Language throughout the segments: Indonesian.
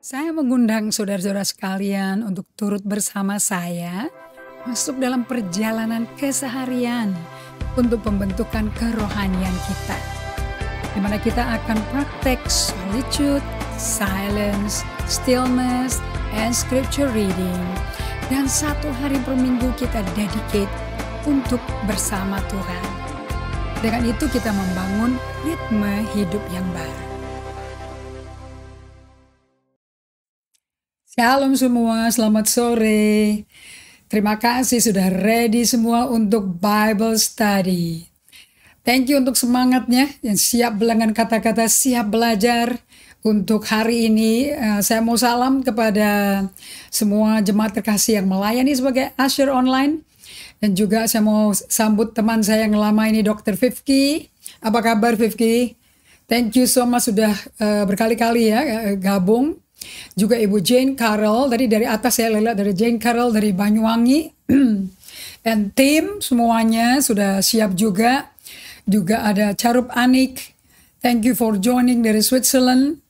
Saya mengundang saudara-saudara sekalian untuk turut bersama saya masuk dalam perjalanan keseharian untuk pembentukan kerohanian kita, di mana kita akan praktek solitude, silence, stillness, and scripture reading. Dan satu hari per minggu kita dedicate untuk bersama Tuhan. Dengan itu kita membangun ritme hidup yang baru. Shalom semua, selamat sore. Terima kasih sudah ready semua untuk Bible Study. Thank you untuk semangatnya, yang siap dengan kata-kata, siap belajar. Untuk hari ini, saya mau salam kepada semua jemaat terkasih yang melayani sebagai usher online. Dan juga saya mau sambut teman saya yang lama ini, Dr. Fifki. Apa kabar Fifki? Thank you so much sudah berkali-kali ya gabung. Juga Ibu Jane Carroll, tadi dari atas saya lihat dari Jane Carroll dari Banyuwangi. Dan tim semuanya sudah siap juga. Juga ada Carup Anik. Thank you for joining dari Switzerland.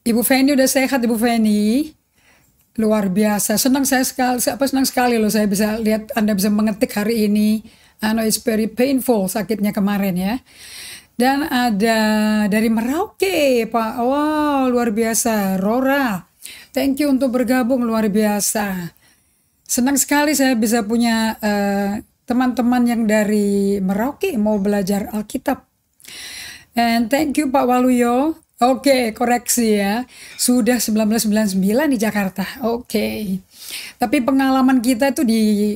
Ibu Feni udah sehat Ibu Feni. Luar biasa. Senang sekali loh saya bisa lihat Anda bisa mengetik hari ini. I know it's very painful sakitnya kemarin ya. Dan ada dari Merauke, Pak. Wow, luar biasa. Rora, thank you untuk bergabung, luar biasa. Senang sekali saya bisa punya teman-teman yang dari Merauke mau belajar Alkitab. And thank you Pak Waluyo. Oke, koreksi ya. Sudah 1999 di Jakarta. Oke. Tapi pengalaman kita itu di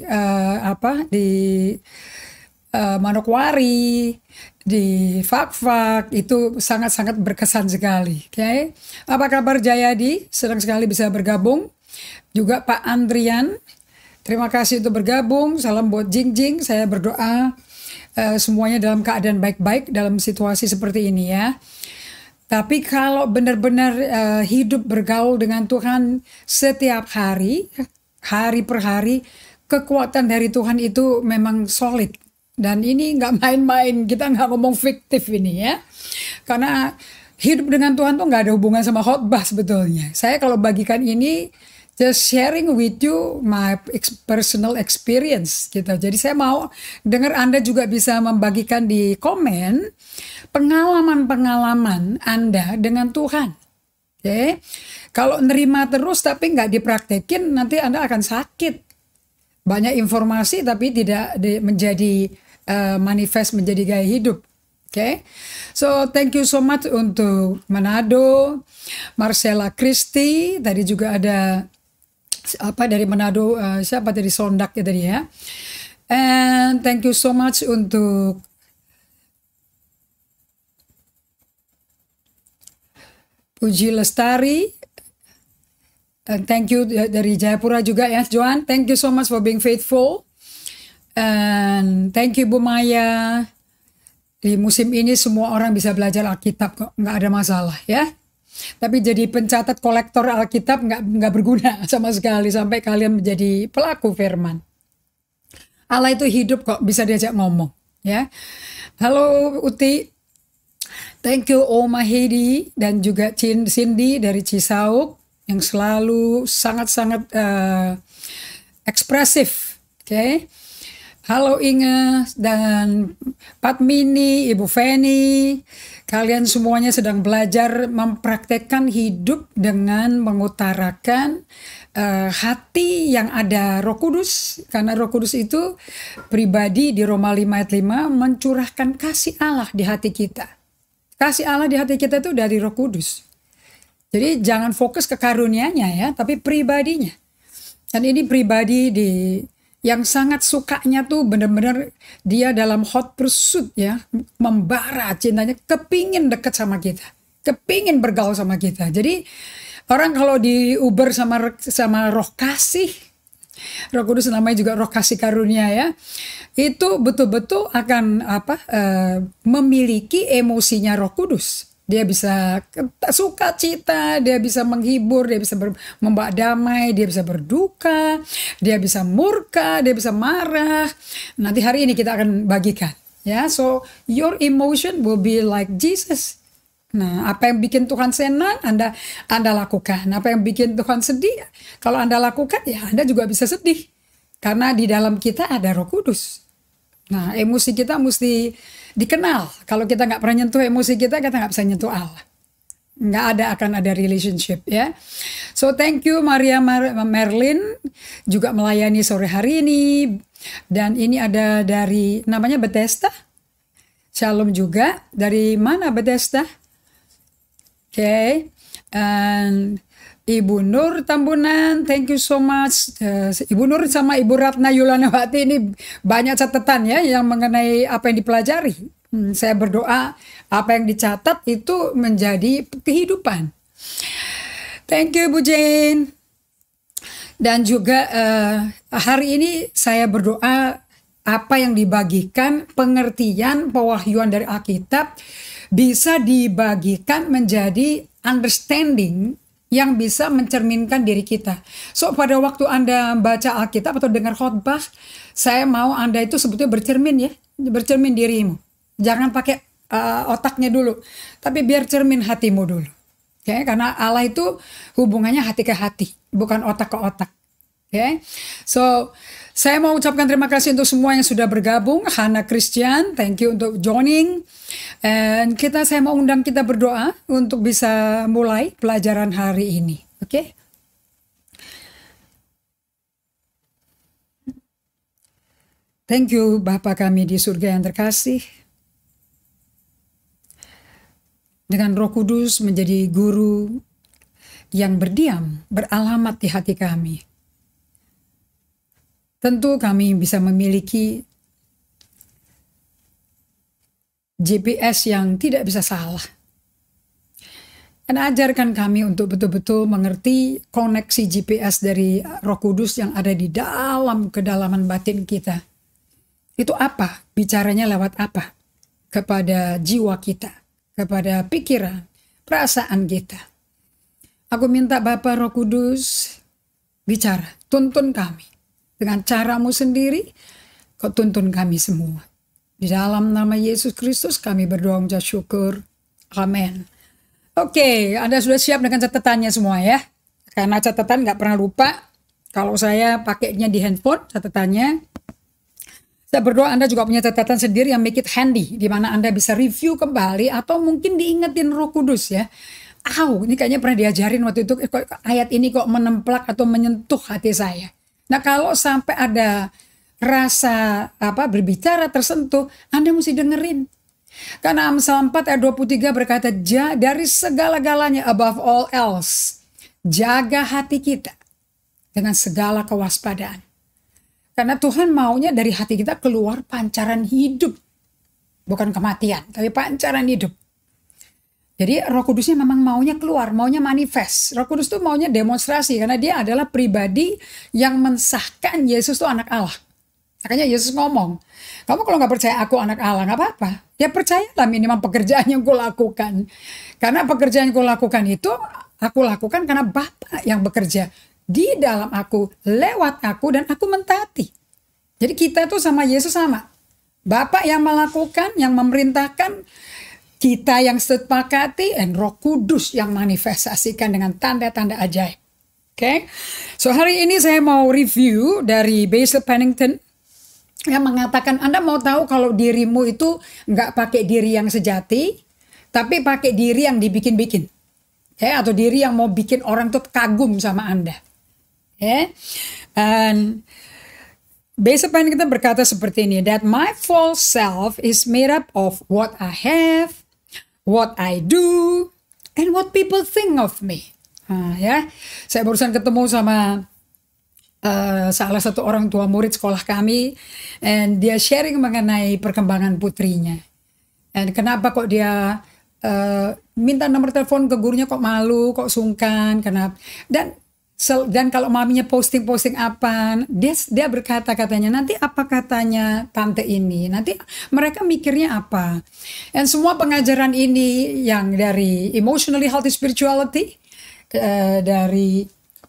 Manokwari, di Fak-Fak, itu sangat-sangat berkesan sekali. Oke. Apa kabar Jayadi? Senang sekali bisa bergabung. Juga Pak Andrian, terima kasih untuk bergabung. Salam buat Jing-Jing. Saya berdoa semuanya dalam keadaan baik-baik dalam situasi seperti ini ya. Tapi kalau benar-benar hidup bergaul dengan Tuhan setiap hari, hari per hari, kekuatan dari Tuhan itu memang solid. Dan ini nggak main-main, kita nggak ngomong fiktif ini ya. Karena hidup dengan Tuhan tuh nggak ada hubungan sama khotbah sebetulnya. Saya kalau bagikan ini, just sharing with you my personal experience gitu. Jadi saya mau dengar Anda juga bisa membagikan di komen pengalaman-pengalaman Anda dengan Tuhan. Oke. Kalau nerima terus tapi nggak dipraktekin, nanti Anda akan sakit. Banyak informasi tapi tidak menjadi manifest menjadi gaya hidup. Oke. So thank you so much untuk Manado, Marcella Christie, tadi juga ada dari Manado, siapa dari Sondak ya tadi ya. And thank you so much untuk Puji Lestari. And thank you dari Jayapura juga ya, Joan. Thank you so much for being faithful. And thank you Bu Maya. Di musim ini semua orang bisa belajar Alkitab kok, nggak ada masalah ya. Tapi jadi pencatat kolektor Alkitab nggak berguna sama sekali sampai kalian menjadi pelaku firman. Allah itu hidup kok, bisa diajak ngomong ya. Halo Uti. Thank you Oma Hedi dan juga Cindy dari Cisauk yang selalu sangat-sangat ekspresif. Oke. Halo Inge dan Patmini, Ibu Feni. Kalian semuanya sedang belajar mempraktekkan hidup dengan mengutarakan hati yang ada Roh Kudus. Karena Roh Kudus itu pribadi di Roma 5 ayat 5 mencurahkan kasih Allah di hati kita. Kasih Allah di hati kita itu dari Roh Kudus. Jadi jangan fokus ke karunia-Nya ya, tapi pribadinya. Dan ini pribadi yang sangat sukanya tuh benar-benar dia dalam hot pursuit ya, membara cintanya, kepingin dekat sama kita, kepingin bergaul sama kita. Jadi orang kalau di Uber sama roh kasih, Roh Kudus namanya juga roh kasih karunia ya, itu betul-betul akan memiliki emosinya Roh Kudus. Dia bisa sukacita, dia bisa menghibur, dia bisa membawa damai, dia bisa berduka, dia bisa murka, dia bisa marah. Nanti hari ini kita akan bagikan. Ya, so your emotion will be like Jesus. Nah, apa yang bikin Tuhan senang, Anda lakukan. Apa yang bikin Tuhan sedih, kalau Anda lakukan, ya Anda juga bisa sedih. Karena di dalam kita ada Roh Kudus. Nah, emosi kita mesti dikenal. Kalau kita nggak pernah nyentuh emosi kita nggak bisa nyentuh Allah. Akan ada relationship ya. So thank you Maria Merlin juga melayani sore hari ini. Dan ini ada dari namanya Bethesda. Shalom juga. Dari mana Bethesda? Oke. And Ibu Nur Tambunan, thank you so much. Ibu Nur sama Ibu Ratna Yulanawati ini banyak catatan ya yang mengenai apa yang dipelajari. Saya berdoa apa yang dicatat itu menjadi kehidupan. Thank you Bu Jane. Dan juga hari ini saya berdoa apa yang dibagikan, pengertian, pewahyuan dari Alkitab bisa dibagikan menjadi understanding yang bisa mencerminkan diri kita. So pada waktu Anda baca Alkitab atau dengar khotbah, saya mau Anda itu sebetulnya bercermin ya, bercermin dirimu. Jangan pakai otaknya dulu, tapi biar cermin hatimu dulu. Okay? Karena Allah itu hubungannya hati ke hati, bukan otak ke otak. Okay? So saya mau ucapkan terima kasih untuk semua yang sudah bergabung. Hana Christian, thank you untuk joining. And saya mau undang kita berdoa untuk bisa mulai pelajaran hari ini. Oke? Okay? Thank you Bapa kami di surga yang terkasih. Dengan Roh Kudus menjadi guru yang berdiam, beralamat di hati kami. Tentu kami bisa memiliki GPS yang tidak bisa salah. Dan ajarkan kami untuk betul-betul mengerti koneksi GPS dari Roh Kudus yang ada di dalam kedalaman batin kita. Itu apa? Bicaranya lewat apa? Kepada jiwa kita, kepada pikiran, perasaan kita. Aku minta Bapa Roh Kudus bicara, tuntun kami. Dengan caramu sendiri, kau tuntun kami semua. Di dalam nama Yesus Kristus kami berdoa mengucap syukur. Amin. Oke, Anda sudah siap dengan catatannya semua ya? Karena catatan nggak pernah lupa. Kalau saya pakainya di handphone, catatannya. Saya berdoa Anda juga punya catatan sendiri yang make it handy. Di mana Anda bisa review kembali atau mungkin diingetin Roh Kudus ya. Ini kayaknya pernah diajarin waktu itu. Ayat ini kok menemplak atau menyentuh hati saya. Nah kalau sampai ada rasa berbicara tersentuh, Anda mesti dengerin. Karena Amsal 4 ayat 23 berkata, dari segala-galanya above all else, jaga hati kita dengan segala kewaspadaan. Karena Tuhan maunya dari hati kita keluar pancaran hidup. Bukan kematian, tapi pancaran hidup. Jadi Roh Kudusnya memang maunya keluar, maunya manifest. Roh Kudus itu maunya demonstrasi, karena dia adalah pribadi yang mensahkan Yesus itu anak Allah. Makanya Yesus ngomong, kamu kalau nggak percaya aku anak Allah, nggak apa-apa. Ya percayalah minimal pekerjaan yang kulakukan. Karena pekerjaan yang kulakukan itu, aku lakukan karena Bapa yang bekerja di dalam aku, lewat aku, dan aku mentaati. Jadi kita tuh sama Yesus sama. Bapa yang melakukan, yang memerintahkan, kita yang sepakati, dan Roh Kudus yang manifestasikan dengan tanda-tanda ajaib. Oke, so hari ini saya mau review dari Basil Pennington yang mengatakan Anda mau tahu kalau dirimu itu nggak pakai diri yang sejati, tapi pakai diri yang dibikin-bikin. Atau diri yang mau bikin orang tuh kagum sama Anda. And Basil Pennington berkata seperti ini, that my false self is made up of what I have, what I do, and what people think of me. Saya barusan ketemu sama salah satu orang tua murid sekolah kami, and dia sharing mengenai perkembangan putrinya. And kenapa kok dia minta nomor telepon ke gurunya kok malu, kok sungkan, kenapa? Dan kalau maminya posting apa, dia berkata katanya, nanti apa katanya tante ini, nanti mereka mikirnya apa. Dan semua pengajaran ini yang dari emotionally healthy spirituality, dari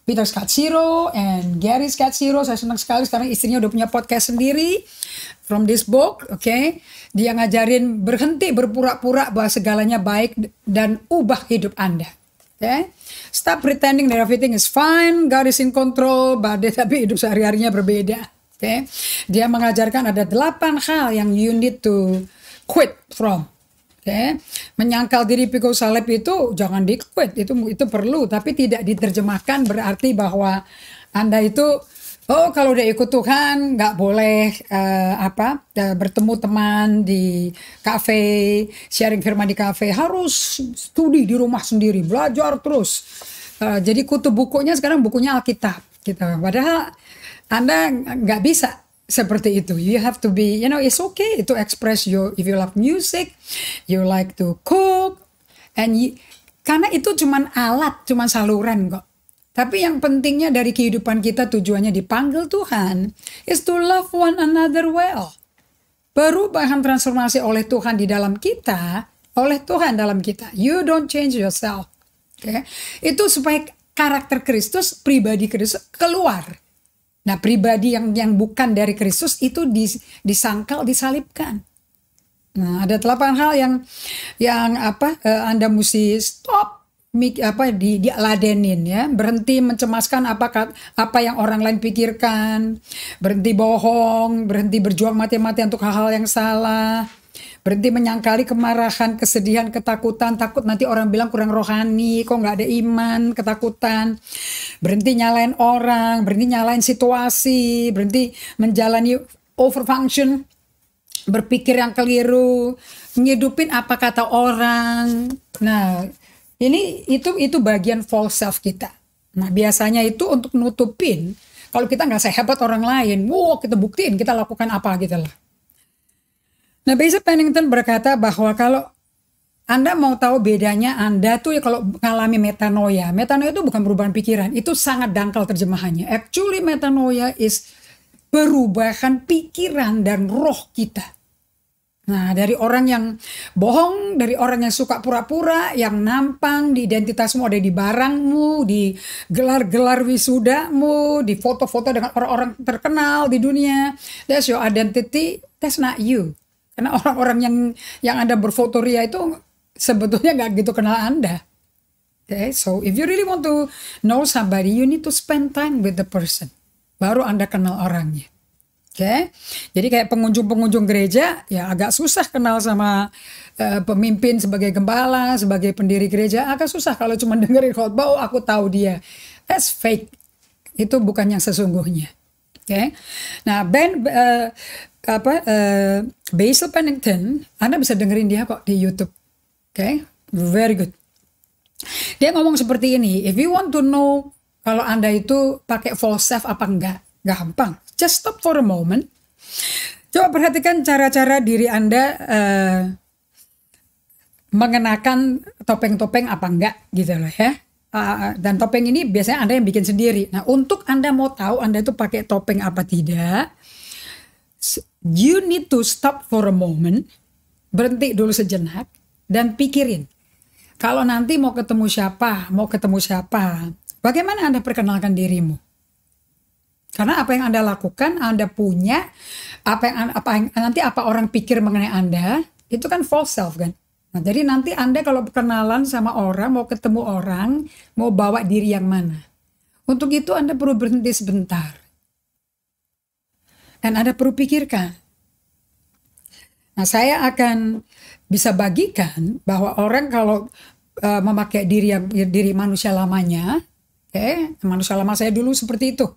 Peter Scazzero and Gary Scazzero. Saya senang sekali sekarang istrinya udah punya podcast sendiri. From this book, okay. Dia ngajarin berhenti berpura-pura bahwa segalanya baik dan ubah hidup Anda. Okay. Stop pretending that everything is fine, God is in control, tapi hidup sehari-harinya berbeda. Okay. Dia mengajarkan ada 8 hal yang you need to quit from. Okay. Menyangkal diri pikul salib itu jangan di-quit, itu perlu, tapi tidak diterjemahkan berarti bahwa Anda itu kalau udah ikut Tuhan nggak boleh bertemu teman di kafe, sharing firman di kafe, harus studi di rumah sendiri, belajar terus. Jadi kutu bukunya sekarang bukunya Alkitab gitu. Padahal Anda nggak bisa seperti itu. You have to be, it's okay to express if you love music, you like to cook, karena itu cuman alat, cuman saluran kok. Tapi yang pentingnya dari kehidupan kita, tujuannya dipanggil Tuhan is to love one another well. Perubahan transformasi oleh Tuhan di dalam kita, oleh Tuhan dalam kita. You don't change yourself. Okay? Itu supaya karakter Kristus, pribadi Kristus keluar. Nah, pribadi yang bukan dari Kristus itu disangkal, disalibkan. Nah, ada 8 hal yang Anda mesti stop. Diladenin ya, berhenti mencemaskan apa yang orang lain pikirkan, berhenti bohong, berhenti berjuang mati-mati untuk hal-hal yang salah, berhenti menyangkali kemarahan, kesedihan, ketakutan, takut nanti orang bilang kurang rohani, kok nggak ada iman, ketakutan, berhenti nyalain orang, berhenti nyalain situasi, berhenti menjalani overfunction, berpikir yang keliru, ngidupin apa kata orang. Nah, itu bagian false self kita. Nah, biasanya itu untuk nutupin kalau kita nggak sehebat orang lain. Kita buktiin kita lakukan apa gitu lah. Nah, Bishop Pennington berkata bahwa kalau Anda mau tahu bedanya Anda tuh kalau mengalami metanoia. Metanoia itu bukan perubahan pikiran, itu sangat dangkal terjemahannya. Actually metanoia is perubahan pikiran dan roh kita. Nah, dari orang yang bohong, dari orang yang suka pura-pura, yang nampang, di identitasmu ada di barangmu, di gelar-gelar wisudamu, di foto-foto dengan orang-orang terkenal di dunia. That's your identity, that's not you. Karena orang-orang yang Anda berfoto ria itu sebetulnya nggak gitu kenal Anda. Okay, so if you really want to know somebody, you need to spend time with the person. Baru Anda kenal orangnya. Okay. Jadi kayak pengunjung-pengunjung gereja ya agak susah kenal sama pemimpin sebagai gembala, sebagai pendiri gereja, agak susah kalau cuma dengerin khotbah, aku tahu dia. That's fake. Itu bukan yang sesungguhnya. Okay. Nah, Basil Pennington, Anda bisa dengerin dia kok di YouTube. Okay. Very good. Dia ngomong seperti ini, if you want to know kalau Anda itu pakai false self apa enggak, gampang. Just stop for a moment. Coba perhatikan cara-cara diri Anda mengenakan topeng-topeng apa enggak gitu loh ya. Dan topeng ini biasanya Anda yang bikin sendiri. Nah, untuk Anda mau tahu Anda itu pakai topeng apa tidak, you need to stop for a moment. Berhenti dulu sejenak dan pikirin. Kalau nanti mau ketemu siapa, bagaimana Anda perkenalkan dirimu? Karena apa yang Anda lakukan, Anda punya, apa orang pikir mengenai Anda, itu kan false self kan. Nah, jadi nanti Anda kalau berkenalan sama orang, mau ketemu orang, mau bawa diri yang mana. Untuk itu Anda perlu berhenti sebentar. Dan Anda perlu pikirkan. Nah, saya akan bisa bagikan bahwa orang kalau memakai diri manusia lamanya, manusia lama saya dulu seperti itu.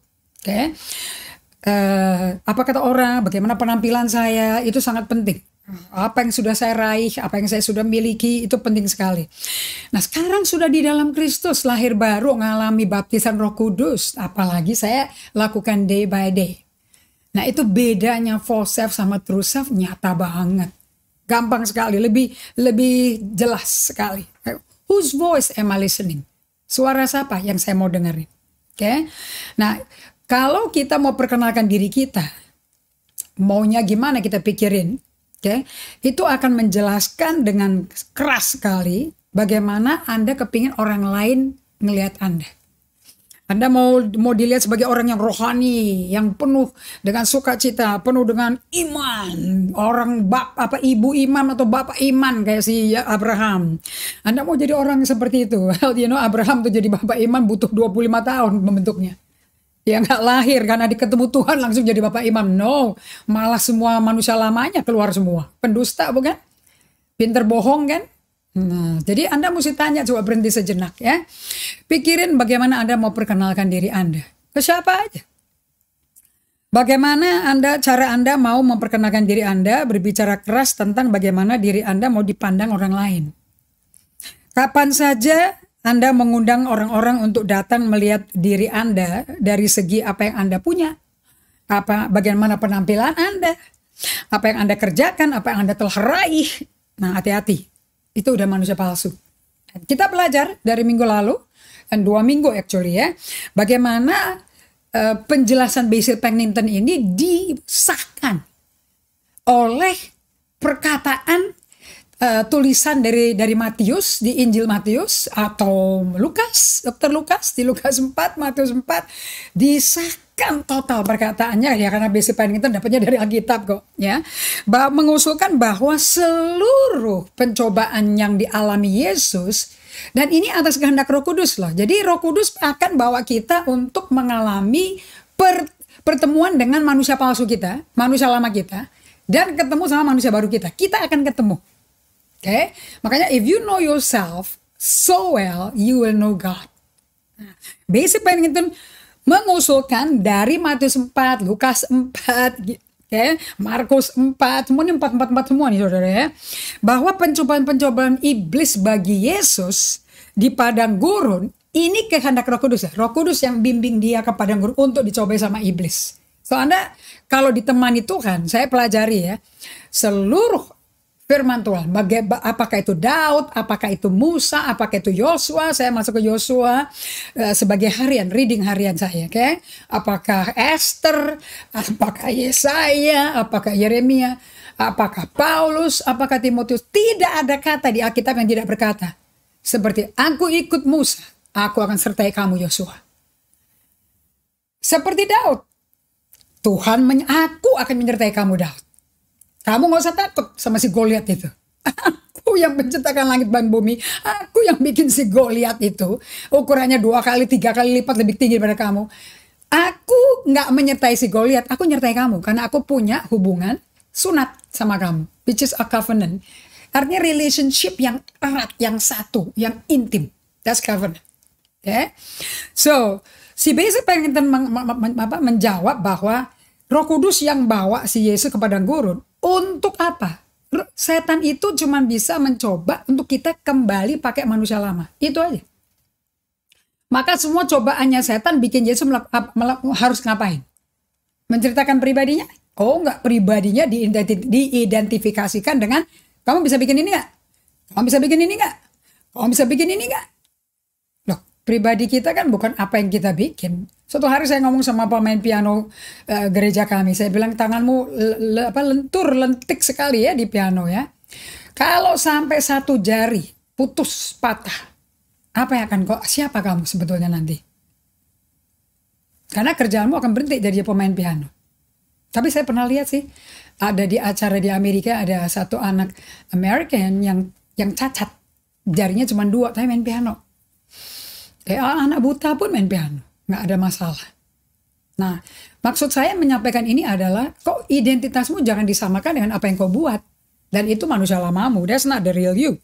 Apa kata orang, bagaimana penampilan saya, itu sangat penting. Apa yang sudah saya raih, apa yang saya sudah miliki, itu penting sekali. Nah, sekarang sudah di dalam Kristus, lahir baru, mengalami baptisan Roh Kudus, apalagi saya lakukan day by day. Nah, itu bedanya false self sama true self nyata banget. Gampang sekali, lebih jelas sekali. Whose voice am I listening? Suara siapa yang saya mau dengerin? Nah, kalau kita mau perkenalkan diri kita, maunya gimana kita pikirin, itu akan menjelaskan dengan keras sekali bagaimana Anda kepingin orang lain ngelihat Anda. Anda mau dilihat sebagai orang yang rohani, yang penuh dengan sukacita, penuh dengan iman, orang ibu iman atau bapak iman kayak si Abraham. Anda mau jadi orang seperti itu. Well, Abraham tuh jadi bapak iman butuh 25 tahun membentuknya. Dia nggak lahir karena ketemu Tuhan langsung jadi bapak imam. No, malah semua manusia lamanya keluar semua. Pendusta bukan? Pinter bohong kan? Nah, jadi Anda mesti tanya, coba berhenti sejenak ya. Pikirin bagaimana Anda mau perkenalkan diri Anda. Ke siapa aja. Bagaimana cara Anda mau memperkenalkan diri Anda, berbicara keras tentang bagaimana diri Anda mau dipandang orang lain. Kapan saja Anda mengundang orang-orang untuk datang melihat diri Anda dari segi apa yang Anda punya. Bagaimana penampilan Anda. Apa yang Anda kerjakan, apa yang Anda telah raih. Nah, hati-hati. Itu udah manusia palsu. Kita belajar dari minggu lalu, dan 2 minggu actually ya, bagaimana penjelasan Basil Pennington ini disahkan oleh perkataan tulisan dari Matius di Injil Matius atau Lukas, Dr. Lukas di Lukas 4, Matius 4 disahkan total perkataannya ya, karena Basil Pennington dapatnya dari Alkitab kok ya. Mengusulkan bahwa seluruh pencobaan yang dialami Yesus, dan ini atas kehendak Roh Kudus loh. Jadi Roh Kudus akan bawa kita untuk mengalami pertemuan dengan manusia palsu kita, manusia lama kita, dan ketemu sama manusia baru kita. Kita akan ketemu. Oke, makanya if you know yourself so well, you will know God. Basil Pennington mengusulkan dari Matius 4, Lukas 4, Markus 4, semuanya 4 semua nih saudara ya. Bahwa pencobaan-pencobaan iblis bagi Yesus di padang gurun, ini kehendak Roh Kudus ya. Roh Kudus yang bimbing dia ke padang gurun untuk dicobai sama iblis. So Anda kalau ditemani Tuhan, saya pelajari ya, seluruh firman Tuhan, apakah itu Daud, apakah itu Musa, apakah itu Yosua, saya masuk ke Yosua sebagai reading harian saya, oke? Apakah Esther, apakah Yesaya, apakah Yeremia, apakah Paulus, apakah Timotius, tidak ada kata di Alkitab yang tidak berkata seperti aku ikut Musa, aku akan sertai kamu Yosua. Seperti Daud, Tuhan aku akan menyertai kamu Daud. Kamu gak usah takut sama si Goliat itu. Aku yang menciptakan langit dan bumi. Aku yang bikin si Goliat itu. Ukurannya 2 kali, 3 kali lipat lebih tinggi daripada kamu. Aku gak menyertai si Goliat. Aku nyertai kamu. Karena aku punya hubungan sunat sama kamu. Which is a covenant. Artinya relationship yang erat, yang satu, yang intim. That's covenant. Okay? So, si Basil Pennington menjawab bahwa Roh Kudus yang bawa si Yesus ke padang gurun. Untuk apa? Setan itu cuma bisa mencoba untuk kita kembali pakai manusia lama. Itu aja. Maka semua cobaannya setan bikin Yesus harus ngapain? Menceritakan pribadinya? Oh enggak, pribadinya diidentifikasikan dengan kamu bisa bikin ini enggak? Kamu bisa bikin ini enggak? Kamu bisa bikin ini enggak? Loh, pribadi kita kan bukan apa yang kita bikin. Suatu hari saya ngomong sama pemain piano gereja kami. Saya bilang tanganmu lentik sekali ya di piano ya. Kalau sampai 1 jari putus patah, siapa kamu sebetulnya nanti? Karena kerjaanmu akan berhenti jadi pemain piano. Tapi saya pernah lihat sih, ada di acara di Amerika ada satu anak American yang cacat, jarinya cuma 2 tapi main piano. Anak buta pun main piano. Nggak ada masalah. Nah, maksud saya menyampaikan ini adalah kok identitasmu jangan disamakan dengan apa yang kau buat. Dan itu manusia lamamu. That's not the real you.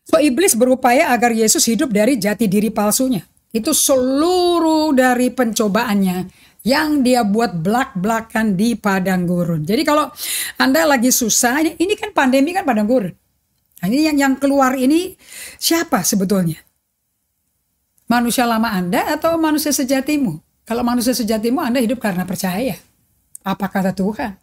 So, iblis berupaya agar Yesus hidup dari jati diri palsunya. Itu seluruh dari pencobaannya yang dia buat belak-belakan di padang gurun. Jadi kalau Anda lagi susah, ini kan pandemi kan padang gurun. Nah, ini yang keluar ini siapa sebetulnya? Manusia lama Anda atau manusia sejatimu? Kalau manusia sejatimu Anda hidup karena percaya. Apa kata Tuhan?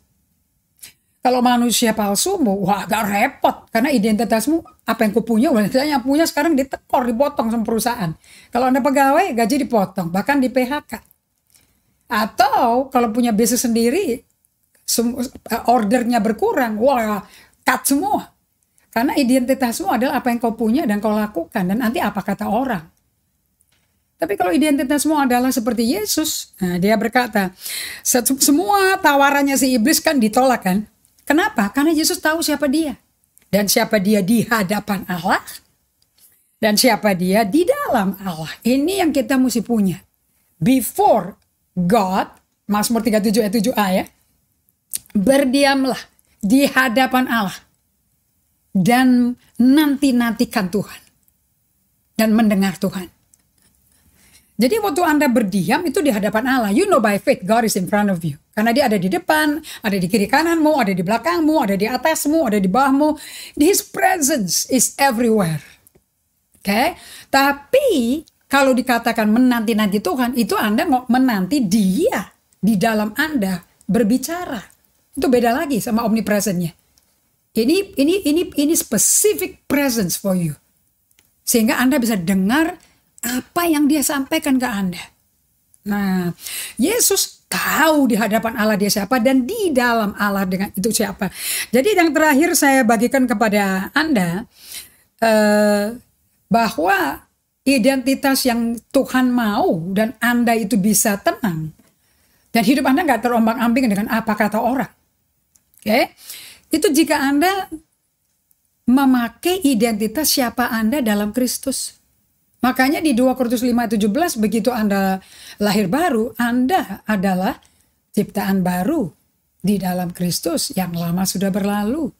Kalau manusia palsumu, wah agak repot. Karena identitasmu, apa yang kupunya, yang punya sekarang ditekor, dipotong sama perusahaan. Kalau Anda pegawai, gaji dipotong, bahkan di PHK. Atau kalau punya bisnis sendiri, ordernya berkurang, wah cut semua. Karena identitasmu adalah apa yang kau punya dan kau lakukan. Dan nanti apa kata orang. Tapi kalau identitasmu adalah seperti Yesus, nah dia berkata, semua tawarannya si iblis kan ditolak kan? Kenapa? Karena Yesus tahu siapa dia. Dan siapa dia di hadapan Allah. Dan siapa dia di dalam Allah. Ini yang kita mesti punya. Before God, Mazmur 37 ayat 7a ya. Berdiamlah di hadapan Allah. Dan nanti-nantikan Tuhan. Dan mendengar Tuhan. Jadi waktu Anda berdiam itu di hadapan Allah. You know by faith God is in front of you. Karena dia ada di depan, ada di kiri kananmu, ada di belakangmu, ada di atasmu, ada di bawahmu. His presence is everywhere. Oke? Tapi kalau dikatakan menanti-nanti Tuhan, itu Anda mau menanti dia di dalam Anda berbicara. Itu beda lagi sama omnipresentnya. Ini specific presence for you. Sehingga Anda bisa dengar apa yang dia sampaikan ke Anda. Nah, Yesus tahu di hadapan Allah dia siapa dan di dalam Allah dengan itu siapa. Jadi yang terakhir saya bagikan kepada Anda bahwa identitas yang Tuhan mau dan Anda itu bisa tenang. Dan hidup Anda nggak terombang-ambing dengan apa kata orang. Oke? Itu jika Anda memakai identitas siapa Anda dalam Kristus. Makanya di 2 Korintus 5:17 begitu Anda lahir baru, Anda adalah ciptaan baru di dalam Kristus, yang lama sudah berlalu.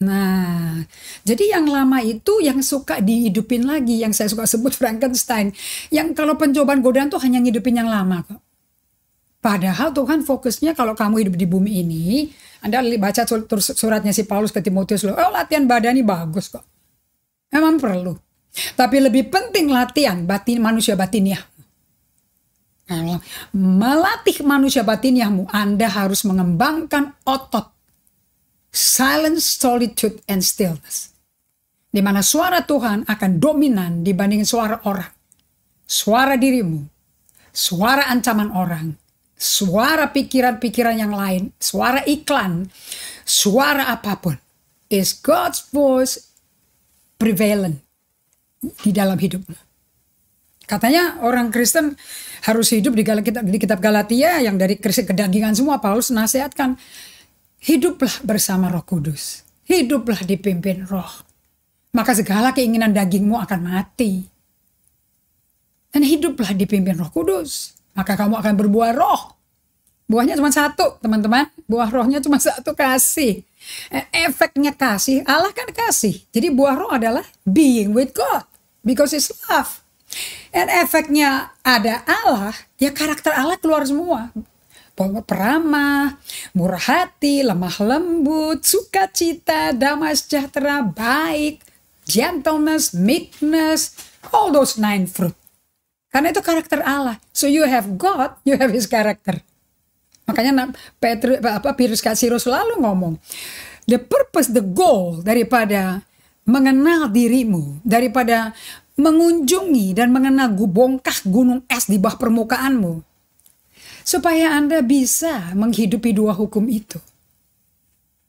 Nah, jadi yang lama itu yang suka dihidupin lagi, yang saya suka sebut Frankenstein, yang kalau pencobaan godaan tuh hanya ngidupin yang lama kok. Padahal Tuhan fokusnya kalau kamu hidup di bumi ini, Anda baca suratnya si Paulus ke Timotius, latihan badani bagus kok. Memang perlu. Tapi lebih penting latihan manusia batiniah. Melatih manusia batiniahmu, Anda harus mengembangkan otot. Silence, solitude, and stillness. Di mana suara Tuhan akan dominan dibanding suara orang. Suara dirimu, suara ancaman orang, suara pikiran-pikiran yang lain, suara iklan, suara apapun. Is God's voice prevalent di dalam hidupmu. Katanya orang Kristen harus hidup di kitab Galatia yang dari Kristen kedagingan semua. Paulus nasihatkan, hiduplah bersama Roh Kudus. Hiduplah dipimpin Roh. Maka segala keinginan dagingmu akan mati. Dan hiduplah dipimpin Roh Kudus. Maka kamu akan berbuah roh. Buahnya cuma satu, teman-teman. Buah rohnya cuma satu, kasih. Efeknya kasih, Allah kan kasih. Jadi buah roh adalah being with God. Because it's love. Dan efeknya ada Allah, ya karakter Allah keluar semua. Peramah, murah hati, lemah lembut, sukacita, damai sejahtera, baik, gentleness, meekness, all those 9 fruit. Karena itu karakter Allah. So you have God, you have His character. Makanya Pirus Kasiro selalu ngomong, the purpose, the goal daripada mengenal dirimu, daripada mengunjungi dan mengenal bongkah gunung es di bawah permukaanmu, supaya Anda bisa menghidupi dua hukum itu.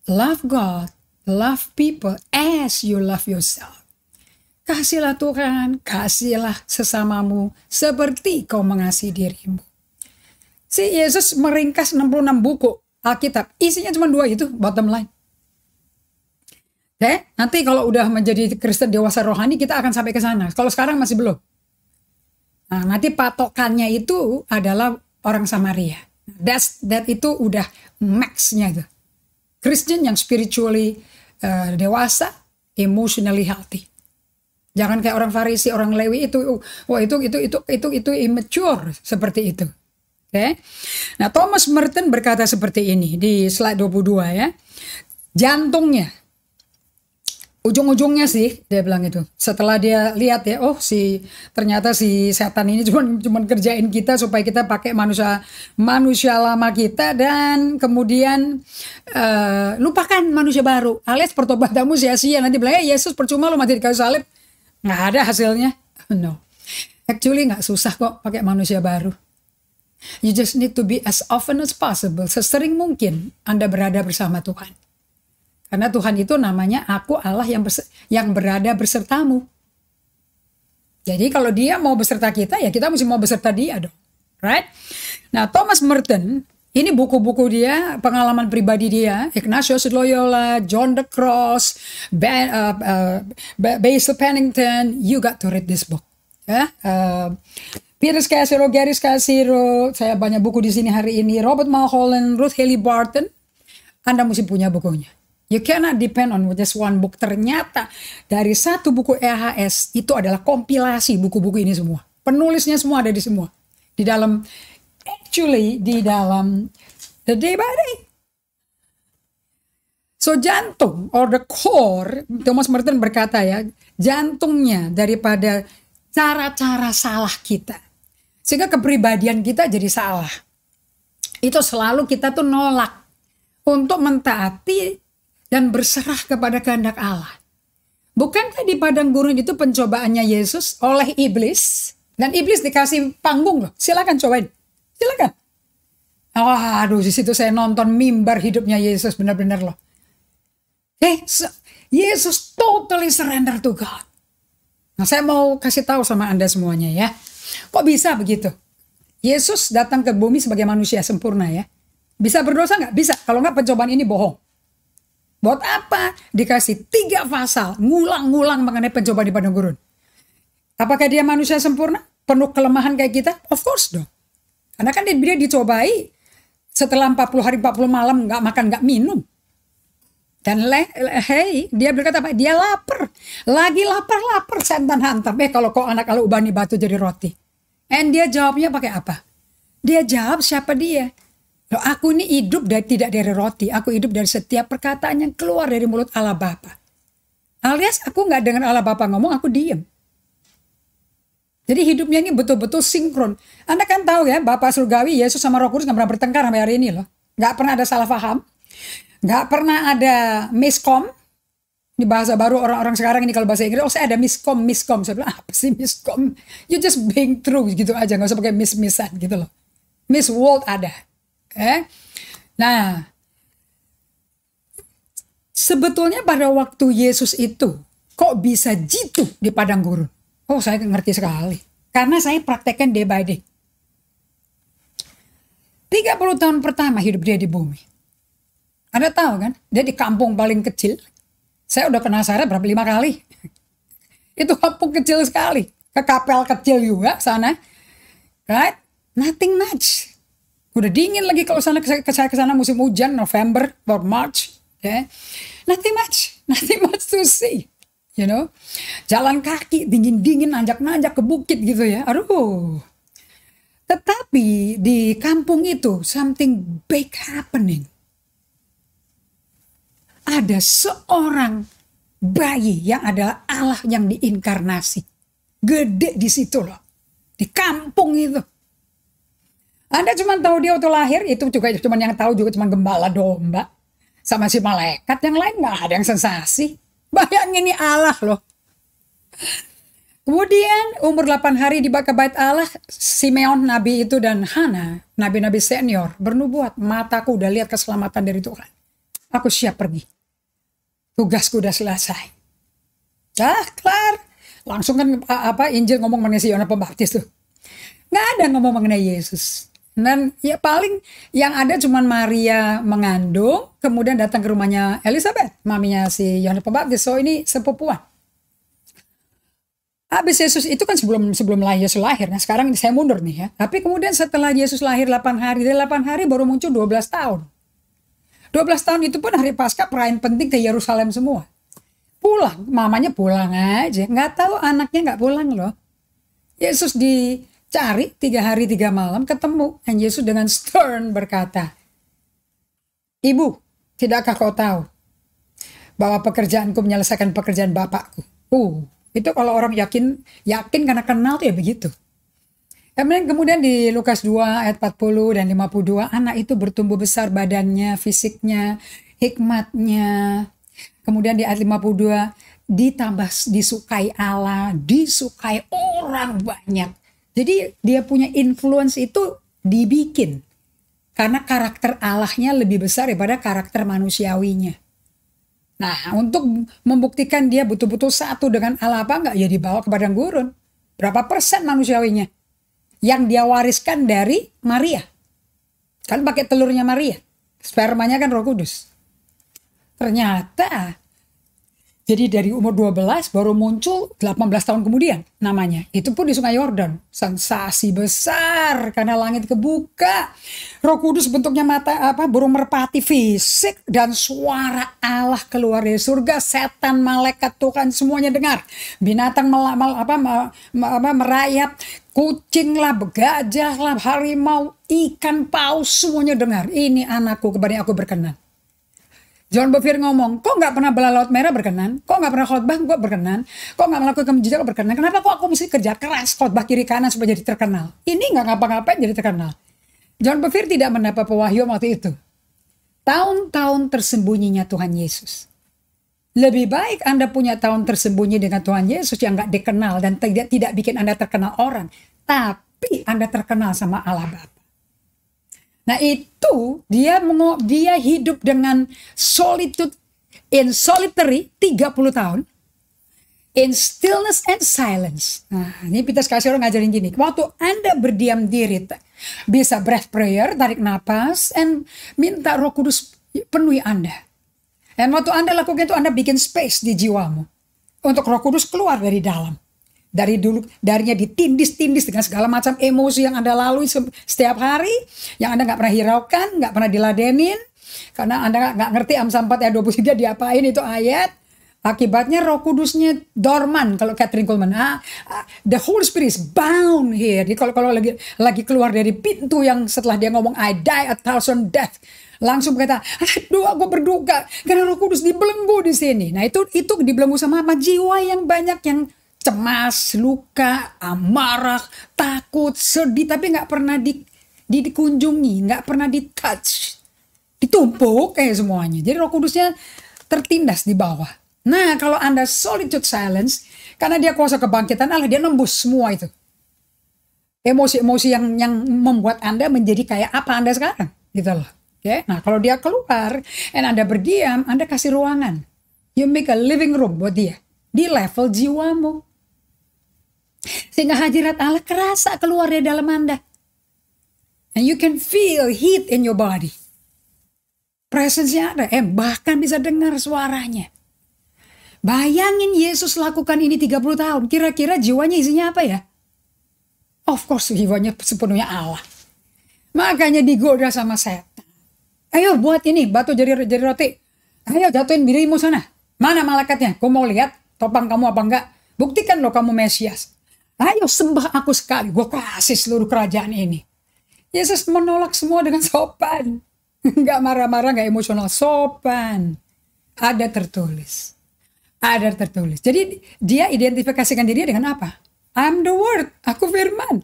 Love God, love people as you love yourself. Kasihilah Tuhan, kasihilah sesamamu seperti kau mengasihi dirimu. Si Yesus meringkas 66 buku Alkitab, isinya cuma 2 itu, bottom line. Oke, nanti kalau udah menjadi Kristen dewasa rohani kita akan sampai ke sana. Kalau sekarang masih belum. Nah, nanti patokannya itu adalah orang Samaria. That itu udah max-nya itu. Kristen yang spiritually dewasa, emotionally healthy. Jangan kayak orang Farisi, orang Lewi itu, itu immature seperti itu. Oke. Nah, Thomas Merton berkata seperti ini di slide 22 ya. Jantungnya, ujung-ujungnya sih dia bilang itu. Setelah dia lihat ya, ternyata si setan ini cuman kerjain kita supaya kita pakai manusia lama kita dan kemudian lupakan manusia baru. Alias pertobatanmu sia-sia, nanti bilang Yesus percuma lu mati di kayu salib. Nggak ada hasilnya. No. Actually nggak susah kok pakai manusia baru. You just need to be as often as possible. Sesering mungkin Anda berada bersama Tuhan. Karena Tuhan itu namanya aku Allah yang berada bersertamu. Jadi kalau dia mau beserta kita, ya kita mesti mau beserta dia dong. Right? Nah, Thomas Merton, ini buku-buku dia, pengalaman pribadi dia, Ignatius Loyola, John the Cross, Basil Pennington. You got to read this book. Ya, Peter Scazzero, Gary Scazzero, saya banyak buku di sini hari ini. Robert Mulholland, Ruth Haley Barton. Anda mesti punya bukunya. You cannot depend on just one book. Ternyata dari satu buku EHS itu adalah kompilasi buku-buku ini semua. Penulisnya semua ada di semua. Di dalam, actually di dalam The Day by Day. So jantung or the core, Thomas Merton berkata ya, jantungnya daripada cara-cara salah kita. Sehingga kepribadian kita jadi salah. Itu selalu kita tuh nolak untuk mentaati dan berserah kepada kehendak Allah. Bukankah di padang gurun itu pencobaannya Yesus oleh iblis? Dan iblis dikasih panggung loh. Silakan cobain. Silakan. Aduh, di situ saya nonton mimbar hidupnya Yesus benar-benar loh. Yesus totally surrender to God. Nah, saya mau kasih tahu sama Anda semuanya ya. Kok bisa begitu? Yesus datang ke bumi sebagai manusia sempurna ya. Bisa berdosa nggak? Bisa. Kalau nggak pencobaan ini bohong. Buat apa? Dikasih 3 pasal. Ngulang-ngulang mengenai pencobaan di padang gurun. Apakah dia manusia sempurna? Penuh kelemahan kayak kita? Of course dong. Karena kan dia dicobai setelah 40 hari 40 malam nggak makan nggak minum. Dan dia berkata apa? Dia lapar. Lagi lapar setan hantam. Kalau kau anak kalau ubah nih batu jadi roti. And dia jawabnya pakai apa? Dia jawab siapa dia? Loh, aku ini hidup tidak dari roti. Aku hidup dari setiap perkataan yang keluar dari mulut Allah Bapa. Alias aku nggak dengar Allah Bapa ngomong, aku diem. Jadi hidupnya ini betul-betul sinkron. Anda kan tahu ya, Bapak Surgawi, Yesus sama Roh Kudus nggak pernah bertengkar sampai hari ini loh. Nggak pernah ada salah paham. Nggak pernah ada miskom. Ini bahasa baru orang-orang sekarang ini kalau bahasa Inggris, saya ada miskom. Saya bilang, apa sih miskom? You just being true gitu aja, nggak usah pakai miss-missan gitu loh. Miss World ada. Nah, sebetulnya pada waktu Yesus itu, kok bisa jitu di padang gurun? Oh, saya ngerti sekali. Karena saya praktekkan day by day. 30 tahun pertama hidup dia di bumi. Anda tahu kan, dia di kampung paling kecil. Saya udah ke Nazaret berapa 5 kali. Itu kampung kecil sekali. Ke kapel kecil juga sana. Right? Nothing much. Udah dingin lagi kalau sana ke sana musim hujan, November or March. Okay? Nothing much to see. You know? Jalan kaki, dingin-dingin, nanjak-nanjak ke bukit gitu ya. Aduh. Tetapi di kampung itu, something big happening. Ada seorang bayi yang adalah Allah yang diinkarnasi. Gede di situ loh. Di kampung itu. Anda cuma tahu dia waktu lahir, itu juga cuma yang tahu juga cuma gembala domba. Sama si malaikat, yang lain nggak ada yang sensasi. Bayangin ini Allah loh. Kemudian umur 8 hari dibawa ke bait Allah, Simeon nabi itu dan Hana, nabi-nabi senior, bernubuat, mataku udah lihat keselamatan dari Tuhan. Aku siap pergi. Tugasku udah selesai. Kelar. Langsung kan Injil ngomong mengenai si Yohanes Pembaptis tuh. Nggak ada ngomong mengenai Yesus. Dan ya paling yang ada cuma Maria mengandung, kemudian datang ke rumahnya Elizabeth, maminya si Yohanes Pembaptis. So ini sepupuan. Habis Yesus itu kan sebelum Yesus lahir. Nah sekarang saya mundur nih ya. Tapi kemudian setelah Yesus lahir 8 hari, dari 8 hari baru muncul 12 tahun. 12 tahun itu pun hari Paskah perayaan penting ke Yerusalem semua. Pulang, mamanya pulang aja. Nggak tahu anaknya nggak pulang loh. Yesus dicari 3 hari 3 malam ketemu. Dan Yesus dengan stern berkata, Ibu, tidakkah kau tahu bahwa pekerjaanku menyelesaikan pekerjaan Bapakku? Itu kalau orang yakin karena kenal tuh ya begitu. Kemudian di Lukas 2 ayat 40 dan 52, anak itu bertumbuh besar badannya, fisiknya, hikmatnya. Kemudian di ayat 52, ditambah disukai Allah, disukai orang banyak. Jadi dia punya influence itu dibikin. Karena karakter Allahnya lebih besar daripada karakter manusiawinya. Nah, untuk membuktikan dia betul-betul satu dengan Allah apa enggak, ya dibawa ke padang gurun. Berapa persen manusiawinya yang dia wariskan dari Maria? Kan pakai telurnya Maria. Spermanya kan Roh Kudus. Ternyata jadi dari umur 12 baru muncul 18 tahun kemudian namanya. Itu pun di Sungai Yordan. Sensasi besar karena langit kebuka. Roh Kudus bentuknya burung merpati fisik dan suara Allah keluar dari surga. Setan, malaikat Tuhan semuanya dengar. Binatang merayap, kucing lah, gajah lah, harimau, ikan paus semuanya dengar. Ini anakku kepada yang aku berkenan. John Bevere ngomong, kok nggak pernah belah laut merah berkenan? Kok nggak pernah khotbah gue berkenan? Kok nggak melakukan mujizat berkenan? Kenapa kok aku mesti kerja keras khotbah kiri kanan supaya jadi terkenal? Ini nggak ngapa-ngapain jadi terkenal. John Bevere tidak mendapat pewahyuan waktu itu. Tahun-tahun tersembunyinya Tuhan Yesus. Lebih baik Anda punya tahun tersembunyi dengan Tuhan Yesus yang nggak dikenal dan tidak bikin Anda terkenal orang. Tapi Anda terkenal sama Allah Bapa. Nah itu dia hidup dengan solitude in solitary 30 tahun. In stillness and silence. Nah ini Peter kasih orang ngajarin gini. Waktu Anda berdiam diri, bisa breath prayer, tarik napas, and minta Roh Kudus penuhi Anda. Dan waktu Anda lakukan itu Anda bikin space di jiwamu. Untuk Roh Kudus keluar dari dalam. Darinya ditindis-tindis dengan segala macam emosi yang Anda lalui setiap hari, yang Anda nggak pernah hiraukan, nggak pernah diladenin, karena Anda nggak ngerti Amsal 4 ayat 23 diapain itu ayat. Akibatnya Roh Kudusnya dorman kalau Catherine Coleman. The Holy Spirit is bound here. Jadi kalau lagi keluar dari pintu yang setelah dia ngomong I die a thousand death, langsung berkata, aduh aku berduka karena Roh Kudus dibelenggu di sini. Nah itu dibelenggu sama apa? Jiwa yang banyak yang cemas, luka, amarah, takut, sedih, tapi nggak pernah dikunjungi, nggak pernah di-touch, ditumpuk semuanya. Jadi Roh Kudusnya tertindas di bawah. Nah kalau Anda solitude silence, karena dia kuasa kebangkitan Allah, dia nembus semua itu. Emosi-emosi yang membuat Anda menjadi kayak apa Anda sekarang, gitu loh. Okay? Nah kalau dia keluar, dan Anda berdiam, Anda kasih ruangan. You make a living room buat dia, di level jiwamu. Sehingga hadirat Allah kerasa keluar dari dalam Anda. And you can feel heat in your body. Presence-nya ada. Bahkan bisa dengar suaranya. Bayangin Yesus lakukan ini 30 tahun. Kira-kira jiwanya isinya apa ya? Of course jiwanya sepenuhnya Allah. Makanya digoda sama setan. Ayo buat ini batu jadi roti. Ayo jatuhin dirimu sana. Mana malaikatnya? Gue mau lihat topang kamu apa enggak. Buktikan loh kamu Mesias. Ayo sembah aku sekali, gue kasih seluruh kerajaan ini. Yesus menolak semua dengan sopan. Gak marah-marah, gak emosional, sopan. Ada tertulis. Ada tertulis. Jadi dia identifikasikan diri dengan apa? I'm the word, aku firman.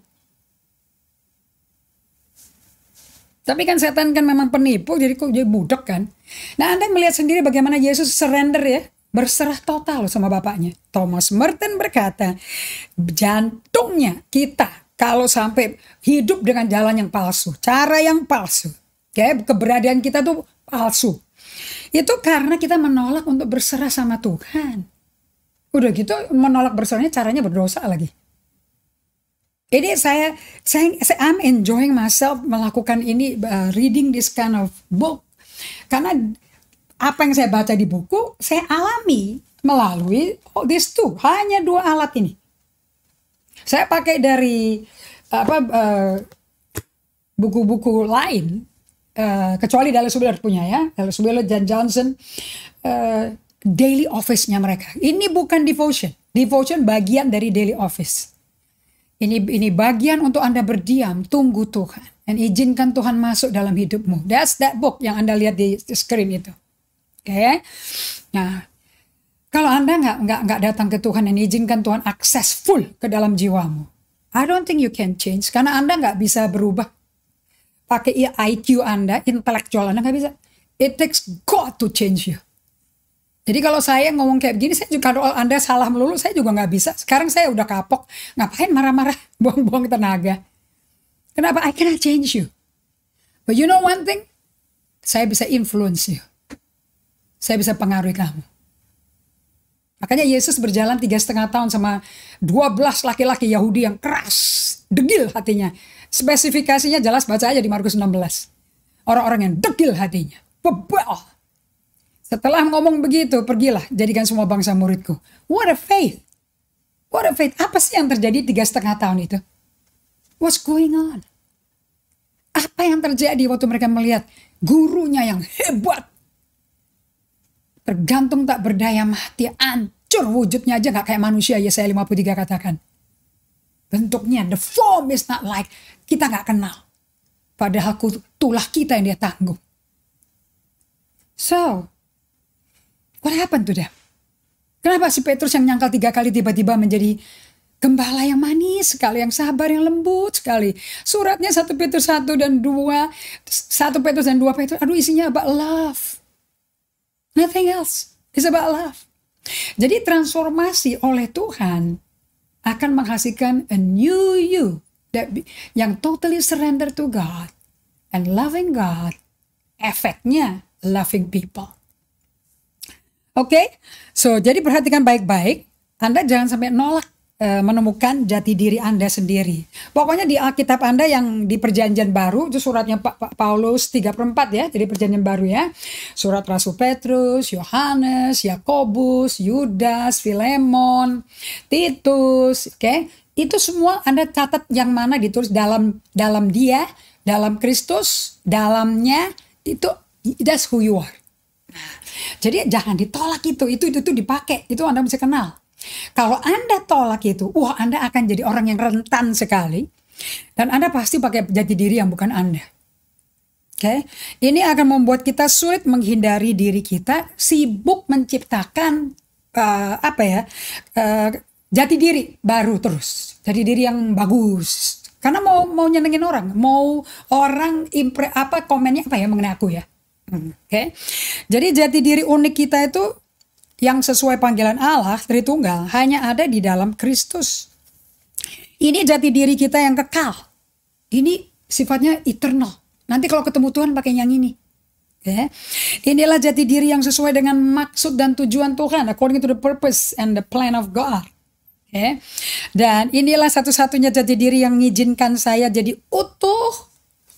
Tapi kan setan kan memang penipu, jadi kok jadi budak kan. Nah Anda melihat sendiri bagaimana Yesus surrender ya. Berserah total sama Bapaknya. Thomas Merton berkata, jantungnya kita kalau sampai hidup dengan jalan yang palsu, cara yang palsu, keberadaan kita tuh palsu. Itu karena kita menolak untuk berserah sama Tuhan. Udah gitu menolak berserahnya caranya berdosa lagi. Jadi I'm enjoying myself melakukan ini, reading this kind of book. Karena apa yang saya baca di buku, saya alami melalui these two. Hanya 2 alat ini. Saya pakai dari buku-buku lain, kecuali Dallas Willard punya ya. Dallas Willard dan Johnson, daily office-nya mereka. Ini bukan devotion. Devotion bagian dari daily office. Ini bagian untuk Anda berdiam, tunggu Tuhan. Dan izinkan Tuhan masuk dalam hidupmu. That's that book yang Anda lihat di screen itu. Oke, nah kalau Anda nggak datang ke Tuhan dan izinkan Tuhan akses full ke dalam jiwamu, I don't think you can change karena Anda nggak bisa berubah. Pakai IQ Anda, intelektual Anda nggak bisa. It takes God to change you. Jadi kalau saya ngomong kayak begini, saya juga kalau Anda salah melulu, saya juga nggak bisa. Sekarang saya udah kapok, ngapain marah-marah, buang-buang tenaga. Kenapa? I cannot change you. But you know one thing, saya bisa influence you. Saya bisa pengaruhi kamu. Makanya Yesus berjalan 3,5 tahun sama 12 laki-laki Yahudi yang keras, degil hatinya. Spesifikasinya jelas, baca aja di Markus 16. Orang-orang yang degil hatinya, bebal. Setelah ngomong begitu, pergilah, jadikan semua bangsa muridku. What a faith. What a faith. Apa sih yang terjadi 3,5 tahun itu? What's going on? Apa yang terjadi waktu mereka melihat gurunya yang hebat? Tergantung tak berdaya mati, hancur wujudnya aja gak kayak manusia, Yesaya 53 katakan. Bentuknya, the form is not like, kita gak kenal. Padahal tulah kita yang dia tanggung. So, what happened to them? Kenapa si Petrus yang nyangkal 3 kali tiba-tiba menjadi gembala yang manis sekali, yang sabar, yang lembut sekali. Suratnya 1 Petrus 1 dan 2, 1 Petrus dan 2 Petrus, aduh isinya about love. Nothing else. It's about love. Jadi transformasi oleh Tuhan akan menghasilkan a new you yang totally surrender to God and loving God. Efeknya loving people. Oke, so jadi perhatikan baik-baik. Anda jangan sampai nolak menemukan jati diri Anda sendiri. Pokoknya di Alkitab Anda yang di Perjanjian Baru, itu suratnya Paulus 3/4 ya, jadi Perjanjian Baru ya. Surat Rasul Petrus, Yohanes, Yakobus, Yudas, Filemon, Titus, oke. Itu semua Anda catat yang mana ditulis dalam dia, dalam Kristus, dalamnya, itu that's who you are. Nah, jadi jangan ditolak itu dipakai, itu Anda bisa kenal. Kalau Anda tolak itu, Anda akan jadi orang yang rentan sekali. Dan Anda pasti pakai jati diri yang bukan Anda. Oke, ini akan membuat kita sulit menghindari diri kita, sibuk menciptakan jati diri baru terus. Jati diri yang bagus. Karena mau nyenengin orang, mau orang komennya mengenai aku ya. Oke. Jadi jati diri unik kita itu yang sesuai panggilan Allah, Tritunggal, hanya ada di dalam Kristus. Ini jati diri kita yang kekal. Ini sifatnya eternal. Nanti kalau ketemu Tuhan pakai yang ini. Okay. Inilah jati diri yang sesuai dengan maksud dan tujuan Tuhan, according to the purpose and the plan of God. Okay. Dan inilah satu-satunya jati diri yang mengizinkan saya jadi utuh,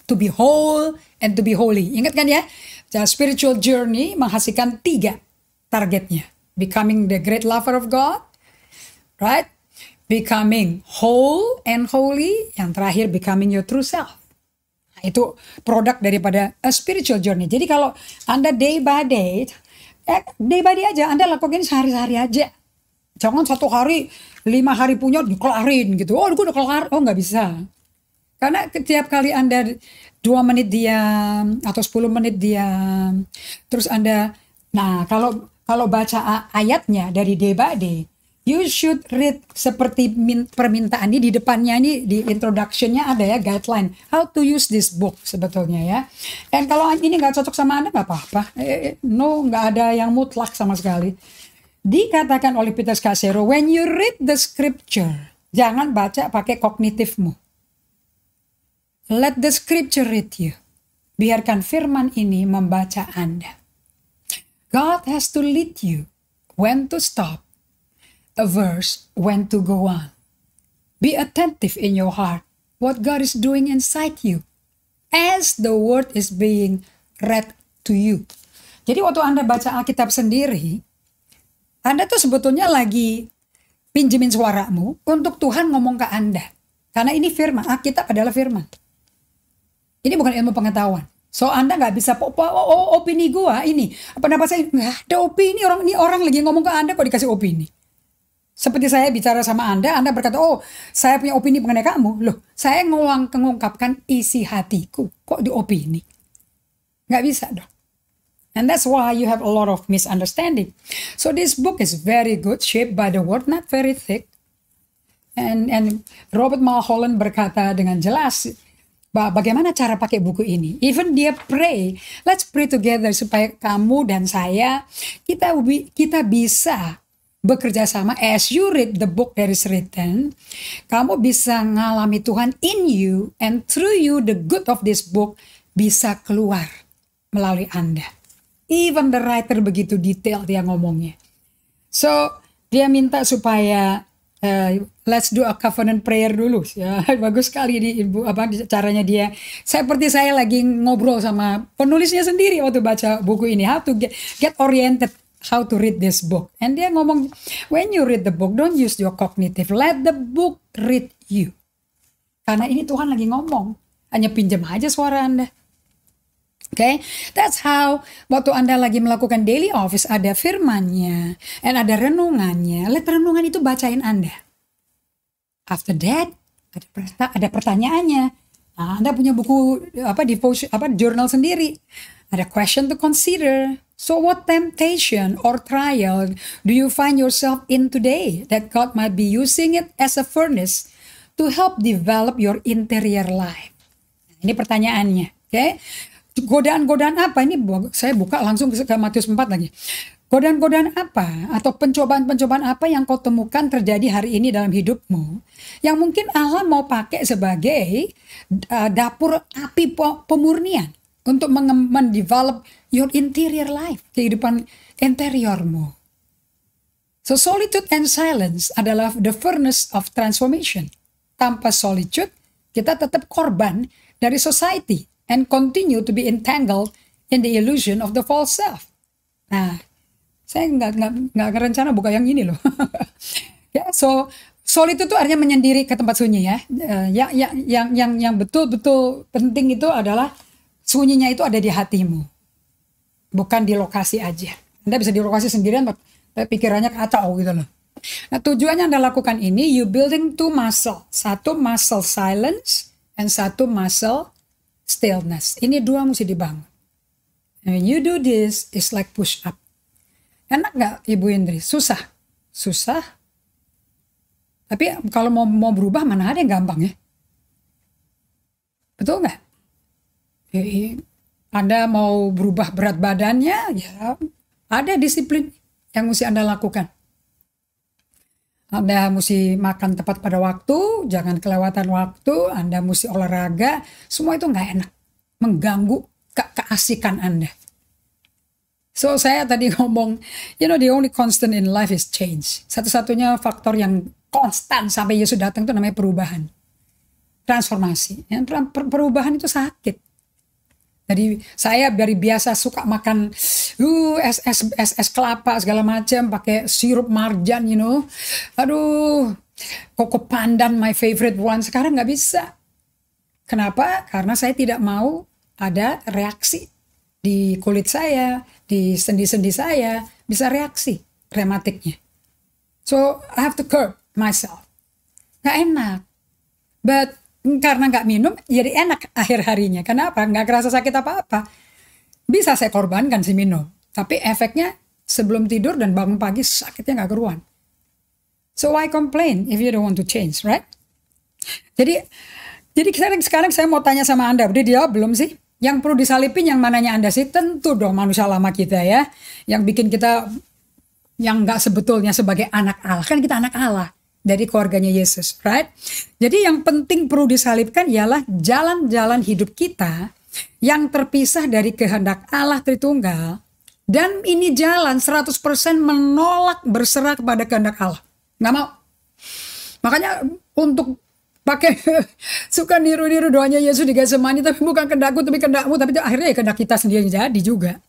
to be whole and to be holy. Ingat kan ya? The spiritual journey menghasilkan 3 targetnya. Becoming the great lover of God, right? Becoming whole and holy. Yang terakhir, becoming your true self. Nah, itu produk daripada a spiritual journey. Jadi kalau Anda day by day aja, Anda lakukan sehari-hari aja. Jangan 1 hari, 5 hari punya dikelarin gitu. Gue udah kelar. Nggak bisa. Karena setiap kali Anda 2 menit diam atau 10 menit diam, terus Anda, nah kalau baca ayatnya dari day by day, you should read seperti permintaan ini di depannya, ini di introduction-nya ada ya guideline how to use this book sebetulnya ya. Dan kalau ini nggak cocok sama Anda nggak apa-apa, nggak ada yang mutlak sama sekali. Dikatakan oleh Peter Scazzero, when you read the scripture, jangan baca pakai kognitifmu. Let the scripture read you. Biarkan firman ini membaca Anda. God has to lead you when to stop a verse, when to go on. Be attentive in your heart what God is doing inside you as the word is being read to you. Jadi waktu Anda baca Alkitab sendiri, Anda tuh sebetulnya lagi pinjemin suaramu untuk Tuhan ngomong ke Anda. Karena ini firman, Alkitab adalah firman. Ini bukan ilmu pengetahuan. So Anda nggak bisa opini gua ini, pendapat saya nggak ada opini, orang lagi ngomong ke Anda kok dikasih opini. Seperti saya bicara sama Anda berkata, saya punya opini mengenai kamu. Loh, saya mengungkapkan isi hatiku, kok diopini? Nggak bisa dong. And that's why you have a lot of misunderstanding. So this book is very good, shaped by the word, not very thick. And Robert Mulholland berkata dengan jelas, bagaimana cara pakai buku ini? Even dia pray, let's pray together supaya kamu dan saya kita bisa bekerja sama. As you read the book that is written, kamu bisa ngalami Tuhan in you, and through you the good of this book bisa keluar melalui Anda. Even the writer begitu detail dia ngomongnya. So Dia minta supaya let's do a covenant prayer dulu. Ya, bagus sekali di ibu caranya dia. Seperti saya lagi ngobrol sama penulisnya sendiri waktu baca buku ini. How to get oriented, how to read this book. And dia ngomong, when you read the book, don't use your cognitive. Let the book read you. Karena ini Tuhan lagi ngomong. Hanya pinjam aja suara Anda. Okay, that's how waktu Anda lagi melakukan daily office ada firmannya, and ada renungannya. Let renungan itu bacain Anda. After that, ada pertanyaannya. Nah, Anda punya buku devotion, journal sendiri. Ada question to consider. So what temptation or trial do you find yourself in today that God might be using it as a furnace to help develop your interior life? Ini pertanyaannya, okay? Godaan-godaan apa? Ini saya buka langsung ke Matius 4 lagi. Godaan-godaan apa atau pencobaan-pencobaan apa yang kau temukan terjadi hari ini dalam hidupmu yang mungkin Allah mau pakai sebagai dapur api pemurnian untuk mendevelop your interior life, kehidupan interiormu. So solitude and silence adalah the furnace of transformation. Tanpa solitude, kita tetap korban dari society and continue to be entangled in the illusion of the false self. Nah, saya nggak rencana buka yang ini loh. Ya, so solitude itu artinya menyendiri ke tempat sunyi ya. Yang betul-betul penting itu adalah sunyinya itu ada di hatimu, bukan di lokasi aja. Anda bisa di lokasi sendirian, tapi pikirannya kacau gitu loh. Nah, tujuannya Anda lakukan ini, you building two muscle. Satu muscle silence, and satu muscle stillness. Ini dua mesti dibangun. When you do this, it's like push up. Enak gak Ibu Indri? Susah. Susah. Tapi kalau mau berubah mana ada yang gampang ya? Betul gak? Anda mau berubah berat badannya, ya ada disiplin yang mesti Anda lakukan. Anda mesti makan tepat pada waktu, jangan kelewatan waktu, Anda mesti olahraga, semua itu nggak enak, mengganggu keasikan Anda. So saya tadi ngomong, the only constant in life is change. Satu-satunya faktor yang konstan sampai Yesus datang itu namanya perubahan, transformasi. Perubahan itu sakit. Jadi saya dari biasa suka makan es kelapa segala macam, pakai sirup marjan, Aduh, koko pandan my favorite one. Sekarang nggak bisa. Kenapa? Karena saya tidak mau ada reaksi di kulit saya, di sendi-sendi saya, bisa reaksi rematiknya. So I have to curb myself. Nggak enak. But karena nggak minum, jadi enak akhir harinya. Kenapa? Nggak kerasa sakit apa-apa. Bisa saya korbankan si minum. Tapi efeknya sebelum tidur dan bangun pagi sakitnya nggak keruan. So why complain if you don't want to change, right? Jadi sekarang saya mau tanya sama Anda. Udah dijawab belum sih? Yang perlu disalipin yang mananya Anda sih? Tentu dong manusia lama kita ya. Yang bikin kita yang nggak sebetulnya sebagai anak Allah. Kan kita anak Allah. Dari keluarganya Yesus, right? Jadi yang penting perlu disalibkan ialah jalan-jalan hidup kita yang terpisah dari kehendak Allah Tritunggal, dan ini jalan 100% menolak berserah kepada kehendak Allah. Nggak mau. Makanya untuk pakai suka niru-niru doanya Yesus di Getsemani, tapi bukan kehendakku tapi kehendakmu, tapi akhirnya ya kehendak kita sendiri jadi juga,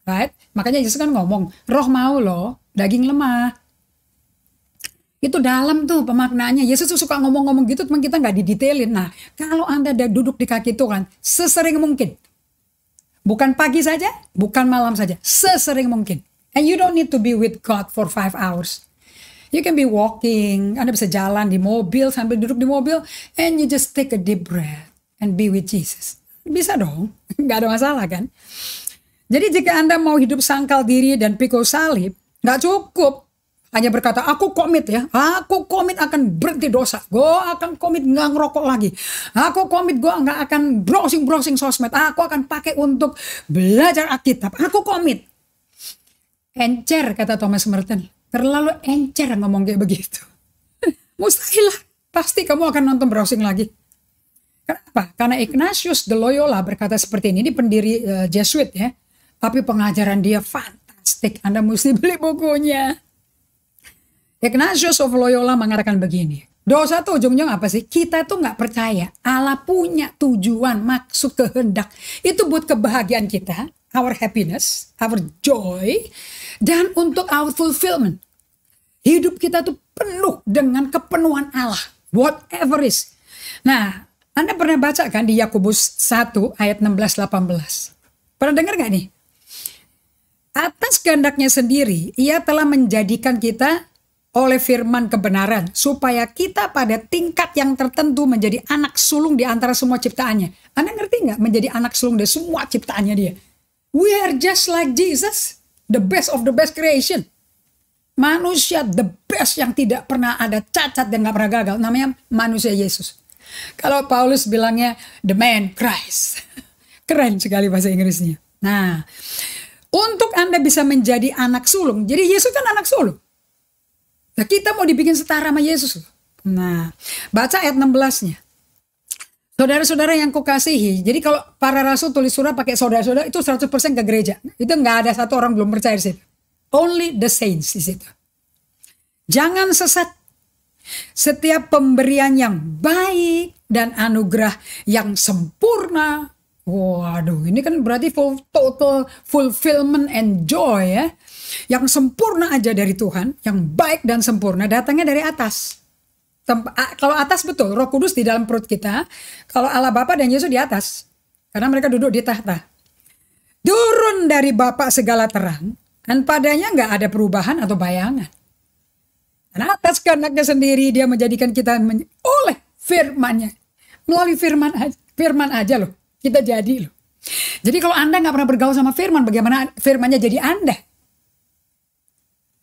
right? Makanya Yesus kan ngomong, roh mau loh, daging lemah. Itu dalam tuh pemaknaannya. Yesus tuh suka ngomong-ngomong gitu, teman kita nggak didetailin. Nah, kalau Anda duduk di kaki Tuhan, sesering mungkin. Bukan pagi saja, bukan malam saja. Sesering mungkin. And you don't need to be with God for 5 hours. You can be walking, Anda bisa jalan di mobil, sambil duduk di mobil, and you just take a deep breath and be with Jesus. Bisa dong, nggak ada masalah kan. Jadi jika Anda mau hidup sangkal diri dan pikul salib, nggak cukup hanya berkata, aku komit ya, aku komit akan berhenti dosa, gue akan komit nggak ngerokok lagi, aku komit gue nggak akan browsing sosmed, aku akan pakai untuk belajar Alkitab, aku komit. Encer, kata Thomas Merton, terlalu encer ngomong kayak begitu. Mustahil lah, pasti kamu akan nonton browsing lagi. Kenapa? Karena Ignatius de Loyola berkata seperti ini pendiri Jesuit ya, tapi pengajaran dia fantastik, Anda mesti beli bukunya. Ignatius of Loyola mengatakan begini, dosa tuh ujung-ujung apa sih? Kita tuh nggak percaya Allah punya tujuan, maksud, kehendak. Itu buat kebahagiaan kita, our happiness, our joy, dan untuk our fulfillment. Hidup kita tuh penuh dengan kepenuhan Allah, whatever is. Nah, Anda pernah baca kan di Yakobus 1 ayat 16-18? Pernah dengar gak nih? Atas kehendaknya sendiri, ia telah menjadikan kita oleh firman kebenaran, supaya kita pada tingkat yang tertentu menjadi anak sulung di antara semua ciptaannya. Anda ngerti nggak menjadi anak sulung dari semua ciptaannya dia? We are just like Jesus, the best of the best creation. Manusia the best yang tidak pernah ada cacat dan nggak pernah gagal, namanya manusia Yesus. Kalau Paulus bilangnya the man Christ. Keren sekali bahasa Inggrisnya. Nah, untuk Anda bisa menjadi anak sulung, jadi Yesus kan anak sulung. Nah, kita mau dibikin setara sama Yesus. Nah, baca ayat 16-nya. Saudara-saudara yang kukasihi, jadi kalau para rasul tulis surat pakai saudara-saudara itu 100% ke gereja. Itu nggak ada satu orang belum percaya di situ. Only the saints di situ. Jangan sesat. Setiap pemberian yang baik dan anugerah yang sempurna. Waduh, ini kan berarti total fulfillment and joy ya. Yang sempurna aja dari Tuhan, yang baik dan sempurna datangnya dari atas. Kalau atas betul, Roh Kudus di dalam perut kita. Kalau Allah Bapa dan Yesus di atas, karena mereka duduk di tahta. Turun dari Bapa segala terang, dan padanya nggak ada perubahan atau bayangan. Dan atas kehendaknya sendiri dia menjadikan kita oleh firman-Nya. Melalui firman aja loh, kita jadi loh. Jadi kalau Anda nggak pernah bergaul sama firman, bagaimana firman-Nya jadi Anda?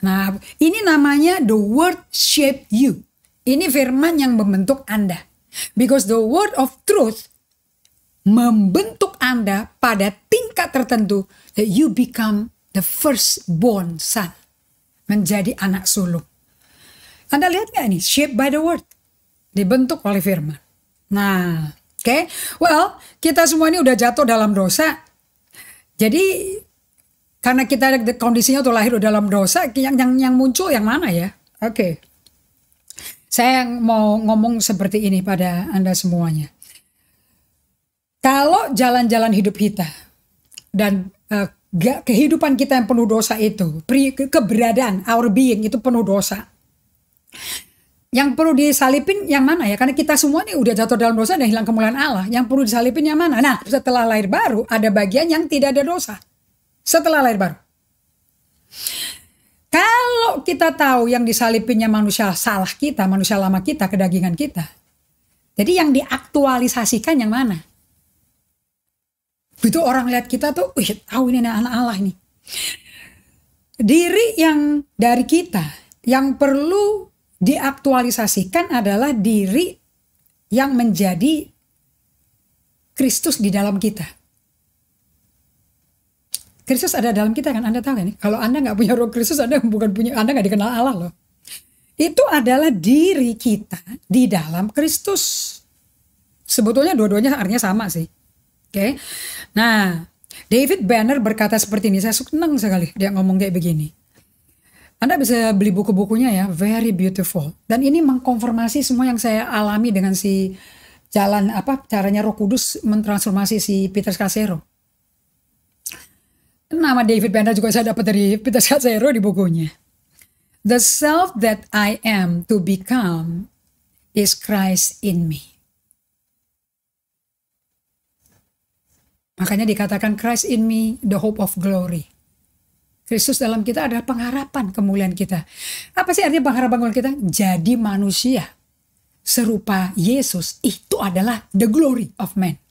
Nah, ini namanya the word shape you. Ini firman yang membentuk Anda. Because the word of truth membentuk Anda pada tingkat tertentu that you become the firstborn son. Menjadi anak sulung. Anda lihat gak nih? Shaped by the word. Dibentuk oleh firman. Nah, oke. Well, kita semua ini udah jatuh dalam dosa. Jadi karena kita kondisinya tuh lahir dalam dosa, yang muncul yang mana ya? Oke. Saya mau ngomong seperti ini pada Anda semuanya. Kalau jalan-jalan hidup kita dan kehidupan kita yang penuh dosa itu, keberadaan, our being itu penuh dosa. Yang perlu disalipin yang mana ya? Karena kita semua nih udah jatuh dalam dosa dan hilang kemuliaan Allah. Yang perlu disalipin yang mana? Nah, setelah lahir baru ada bagian yang tidak ada dosa. Setelah lahir baru. Kalau kita tahu yang disalipinnya manusia salah kita, manusia lama kita, kedagingan kita. Jadi yang diaktualisasikan yang mana? Begitu orang lihat kita tuh, tahu ini anak Allah ini. Diri yang dari kita, yang perlu diaktualisasikan adalah diri yang menjadi Kristus di dalam kita. Kristus ada dalam kita kan, Anda tahu kan? Kalau Anda nggak punya Roh Kristus, Anda nggak dikenal Allah loh. Itu adalah diri kita di dalam Kristus. Sebetulnya dua-duanya artinya sama sih. Oke. Nah, David Banner berkata seperti ini, saya senang sekali dia ngomong kayak begini. Anda bisa beli buku-bukunya ya, very beautiful. Dan ini mengkonfirmasi semua yang saya alami dengan si caranya Roh Kudus mentransformasi si Peter Scazzero. Nama David Banner juga saya dapat dari Peter Scazzero di bukunya. The self that I am to become is Christ in me. Makanya dikatakan Christ in me, the hope of glory. Kristus dalam kita adalah pengharapan kemuliaan kita. Apa sih artinya pengharapan kemuliaan kita? Jadi manusia serupa Yesus, itu adalah the glory of man.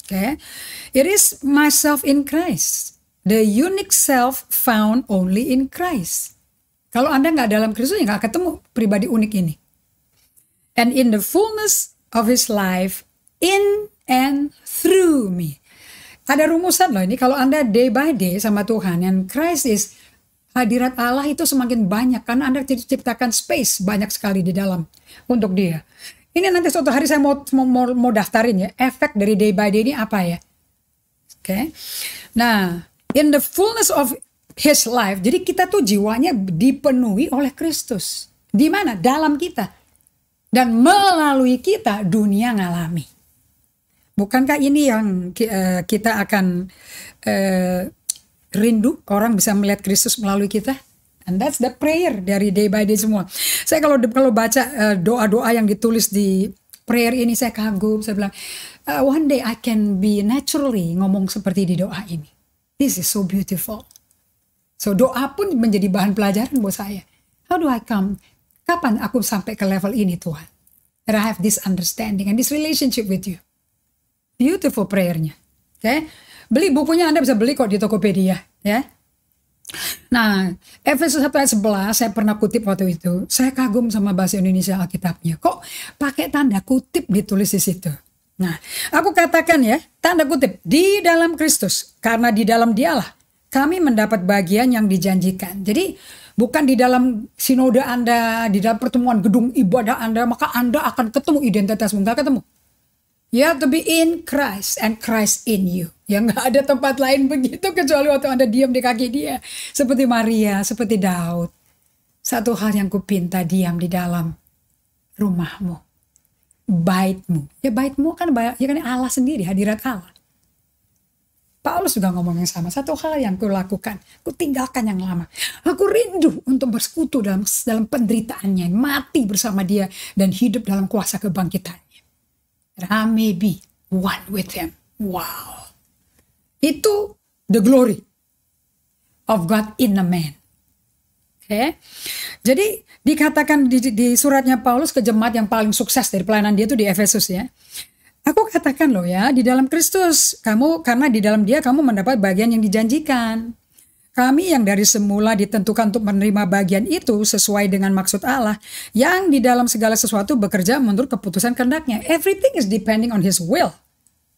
Okay. It is myself in Christ. The unique self found only in Christ. Kalau Anda nggak dalam Kristus, ya nggak ketemu pribadi unik ini. And in the fullness of His life, in and through me. Ada rumusan loh ini, kalau Anda day by day sama Tuhan, and Christ is hadirat Allah itu semakin banyak. Karena Anda diciptakan space banyak sekali di dalam untuk dia. Ini nanti suatu hari saya mau daftarin ya, efek dari day by day ini apa ya. Oke. Nah, in the fullness of His life. Jadi kita tuh jiwanya dipenuhi oleh Kristus. Di mana? Dalam kita. Dan melalui kita dunia ngalami. Bukankah ini yang kita akan rindu orang bisa melihat Kristus melalui kita? And that's the prayer dari day by day semua. Saya kalau baca doa-doa yang ditulis di prayer ini, saya kagum. Saya bilang, one day I can be naturally ngomong seperti di doa ini. This is so beautiful. So doa pun menjadi bahan pelajaran buat saya. How do I come? Kapan aku sampai ke level ini Tuhan? That I have this understanding and this relationship with you. Beautiful prayernya. Okay? Beli bukunya Anda bisa beli kok di Tokopedia. Ya. Nah, Efesus 1 ayat 11 saya pernah kutip waktu itu. Saya kagum sama bahasa Indonesia Alkitabnya. Kok pakai tanda kutip ditulis di situ? Nah, aku katakan ya, tanda kutip, di dalam Kristus. Karena di dalam Dialah kami mendapat bagian yang dijanjikan. Jadi bukan di dalam sinode Anda, di dalam pertemuan gedung ibadah Anda, maka Anda akan ketemu identitasmu. Enggak ketemu. You have to be in Christ and Christ in you. Ya nggak ada tempat lain begitu kecuali waktu Anda diam di kaki dia. Seperti Maria, seperti Daud. Satu hal yang kupinta, diam di dalam rumahmu. Baitmu. Ya baitmu kan Allah sendiri, hadirat Allah. Paulus juga ngomong yang sama. Satu hal yang kulakukan, kutinggalkan yang lama. Aku rindu untuk bersekutu dalam penderitaannya, mati bersama dia dan hidup dalam kuasa kebangkitannya. That I may be one with him. Wow. Itu the glory of God in a man. Okay? Jadi dikatakan di suratnya Paulus ke jemaat yang paling sukses dari pelayanan dia itu di Efesus ya. Aku katakan loh ya, di dalam Kristus karena di dalam Dia kamu mendapat bagian yang dijanjikan. Kami yang dari semula ditentukan untuk menerima bagian itu sesuai dengan maksud Allah, yang di dalam segala sesuatu bekerja menurut keputusan kehendak-Nya. Everything is depending on His will.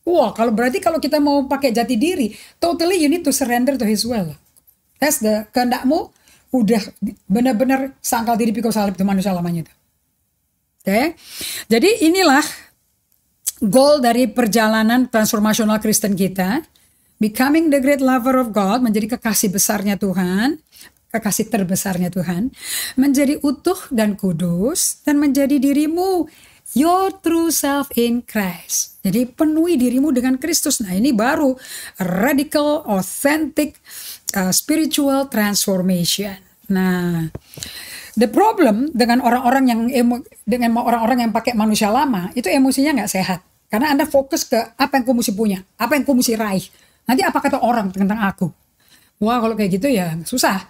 Wah, berarti kalau kita mau pakai jati diri, totally you need to surrender to His will. That's the kehendak-Mu udah benar-benar sangkal diri pikul salib itu manusia lamanya itu. Oke. Jadi inilah goal dari perjalanan transformasional Kristen kita, becoming the great lover of God, menjadi kekasih besarnya Tuhan, kekasih terbesarnya Tuhan, menjadi utuh dan kudus, dan menjadi dirimu, your true self in Christ. Jadi penuhi dirimu dengan Kristus. Nah ini baru radical, authentic, spiritual transformation. Nah, the problem dengan orang-orang yang pakai manusia lama itu emosinya nggak sehat. Karena Anda fokus ke apa yang kamu mesti punya, apa yang kamu mesti raih. Nanti apa kata orang tentang aku? Wah kalau kayak gitu ya susah.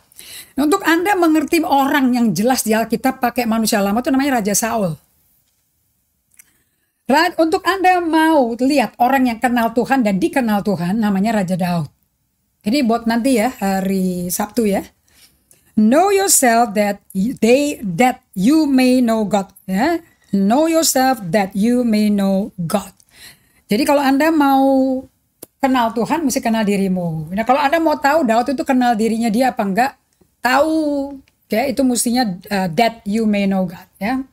Untuk Anda mengerti orang yang jelas di Alkitab pakai manusia lama itu namanya Raja Saul. Untuk Anda mau lihat orang yang kenal Tuhan dan dikenal Tuhan namanya Raja Daud. Ini buat nanti ya hari Sabtu ya. Know yourself that you may know God. Ya. Know yourself that you may know God. Jadi kalau Anda mau kenal Tuhan, mesti kenal dirimu. Nah kalau Anda mau tahu Daud itu kenal dirinya dia apa enggak, tahu. Ya, itu mestinya that you may know God. Ya.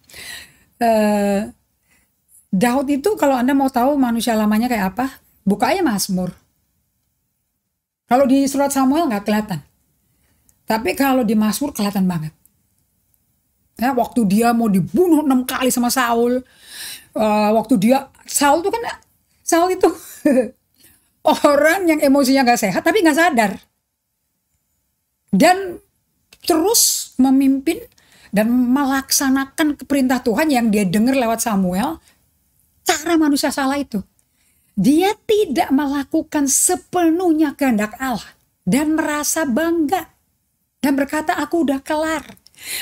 Daud itu kalau Anda mau tahu manusia lamanya kayak apa, buka aja Mazmur. Kalau di surat Samuel nggak kelihatan. Tapi kalau di Mazmur kelihatan banget. Ya, waktu dia mau dibunuh 6 kali sama Saul. Saul itu orang yang emosinya gak sehat tapi gak sadar. Dan terus memimpin dan melaksanakan perintah Tuhan yang dia dengar lewat Samuel. Cara manusia salah itu. Dia tidak melakukan sepenuhnya kehendak Allah. Dan merasa bangga. Dan berkata, aku udah kelar.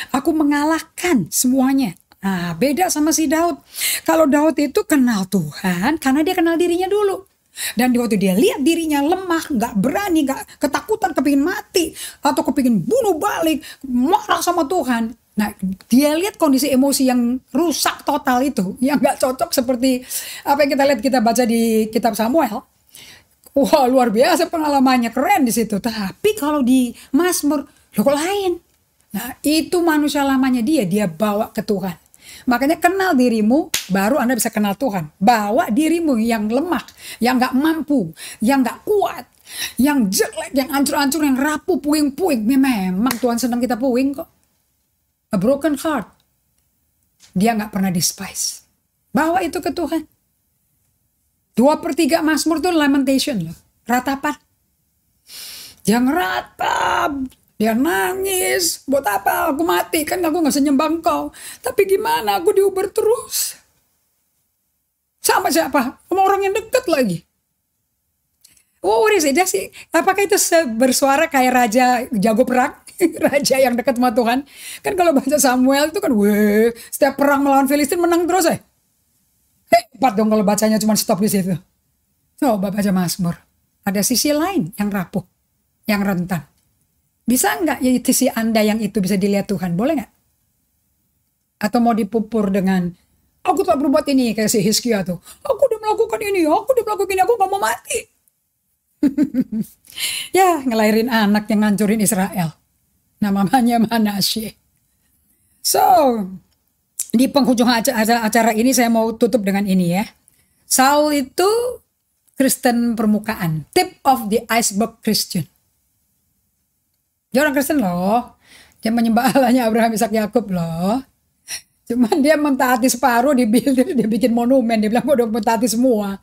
Aku mengalahkan semuanya. Nah, beda sama si Daud. Kalau Daud itu kenal Tuhan karena dia kenal dirinya dulu. Dan waktu dia lihat dirinya lemah, gak berani, gak ketakutan, kepingin mati. Atau kepingin bunuh balik, marah sama Tuhan. Nah, dia lihat kondisi emosi yang rusak total itu. Yang gak cocok seperti apa yang kita baca di kitab Samuel. Wah, luar biasa pengalamannya, keren di situ. Tapi kalau di Mazmur, loh kok lain? Nah, itu manusia lamanya dia bawa ke Tuhan. Makanya kenal dirimu, baru Anda bisa kenal Tuhan. Bawa dirimu yang lemah, yang gak mampu, yang gak kuat, Yang jelek, yang hancur-hancur, yang rapuh, puing-puing. Memang Tuhan senang kita puing kok. A broken heart. Dia nggak pernah despise. Bawa itu ke Tuhan. 2/3 Mazmur itu lamentation loh. Ratapan. Dia ngeratap. Dia nangis. Buat apa aku mati? Kan aku gak senyembah engkau. Tapi gimana aku diuber terus? Sama siapa? Sama orang yang dekat lagi. Oh, what is it? Sih? Apakah itu bersuara kayak raja jago perang? Raja yang dekat sama Tuhan. Kan kalau baca Samuel itu kan, weh, setiap perang melawan Filistin menang terus ya. Hebat dong kalau bacanya cuma stop di situ. Coba baca Mazmur. Ada sisi lain yang rapuh, yang rentan. Bisa nggak ya sisi Anda yang itu bisa dilihat Tuhan? Boleh nggak? Atau mau dipupur dengan, aku telah berbuat ini, kayak si Hizkia tuh. Aku udah melakukan ini, aku udah melakukan ini, aku gak mau mati. Ya, ngelahirin anak yang ngancurin Israel. Namanya Manasye. So, di penghujung acara ini saya mau tutup dengan ini ya. Saul itu Kristen permukaan. Tip of the iceberg Christian. Dia orang Kristen loh. Dia menyembah Allahnya Abraham, Ishak, Yakub loh. Cuman dia mentaati separuh, dia bikin monumen. Dia bilang gue udah mentaati semua.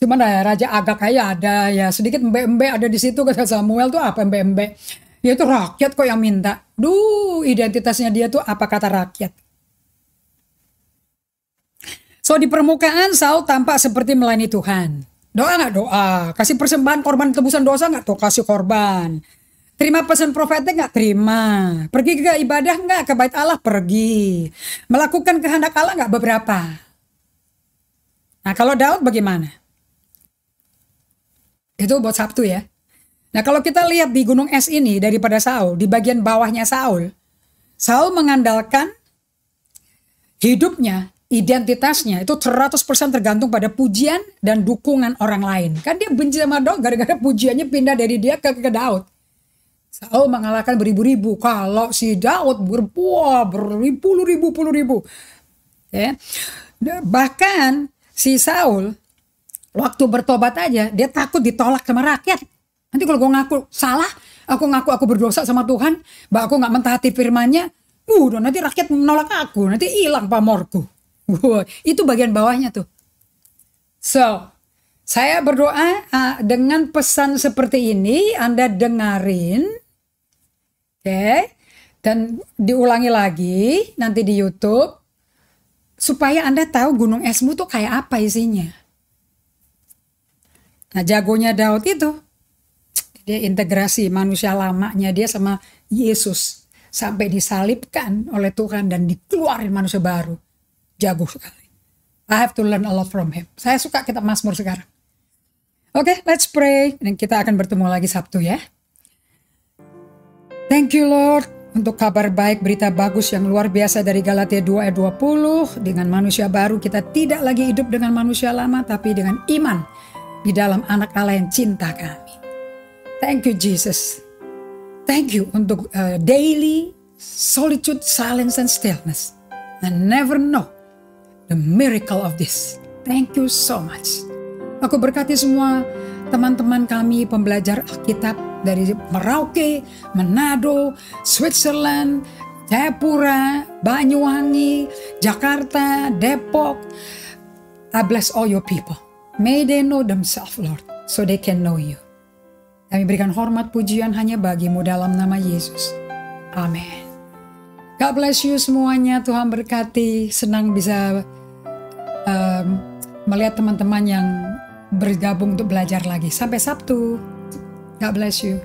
Cuman Raja Agag kayak ada ya sedikit embe-embe ada di situ. Kata Samuel tuh apa embe-embe? Dia tuh rakyat kok yang minta. Identitasnya dia tuh apa kata rakyat. So di permukaan Saul tampak seperti melayani Tuhan. Doa gak doa? Kasih persembahan korban tebusan dosa gak? Tuh kasih korban. Terima pesan profetik gak? Terima. Pergi ke ibadah gak? Ke bait Allah? Pergi. Melakukan kehendak Allah gak? Beberapa. Nah kalau Daud bagaimana? Itu buat Sabtu ya. Nah kalau kita lihat di gunung es ini daripada Saul, di bagian bawahnya Saul mengandalkan hidupnya, identitasnya itu 100% tergantung pada pujian dan dukungan orang lain. Kan dia benci sama Daud gara-gara pujiannya pindah dari dia ke Daud. Saul mengalahkan beribu-ribu. Kalau si Daud berpuluh-ribu. Ya. Bahkan si Saul waktu bertobat aja dia takut ditolak sama rakyat. Nanti kalau gue ngaku salah, aku ngaku aku berdosa sama Tuhan, aku gak mentaati firman-Nya, nanti rakyat menolak aku, nanti hilang pamorku. Itu bagian bawahnya tuh. So, saya berdoa dengan pesan seperti ini, Anda dengerin, dan diulangi lagi nanti di YouTube, supaya Anda tahu gunung esmu tuh kayak apa isinya. Nah, jagonya Daud itu, dia integrasi manusia lamanya dia sama Yesus sampai disalibkan oleh Tuhan dan dikeluarin manusia baru. Jago sekali. I have to learn a lot from him. Saya suka kitab Mazmur sekarang. Oke, let's pray. Dan kita akan bertemu lagi Sabtu ya. Thank you Lord untuk kabar baik, berita bagus yang luar biasa dari Galatia 2 ayat 20. Dengan manusia baru kita tidak lagi hidup dengan manusia lama, tapi dengan iman di dalam anak Allah yang cinta kami. Thank you Jesus. Thank you untuk daily solitude, silence, and stillness. I never know the miracle of this. Thank you so much. Aku berkati semua teman-teman kami pembelajar Alkitab dari Merauke, Manado, Switzerland, Jayapura, Banyuwangi, Jakarta, Depok. I bless all your people. May they know themselves, Lord, so they can know you. Kami berikan hormat pujian hanya bagimu dalam nama Yesus. Amin. God bless you semuanya. Tuhan berkati. Senang bisa melihat teman-teman yang bergabung untuk belajar lagi. Sampai Sabtu. God bless you.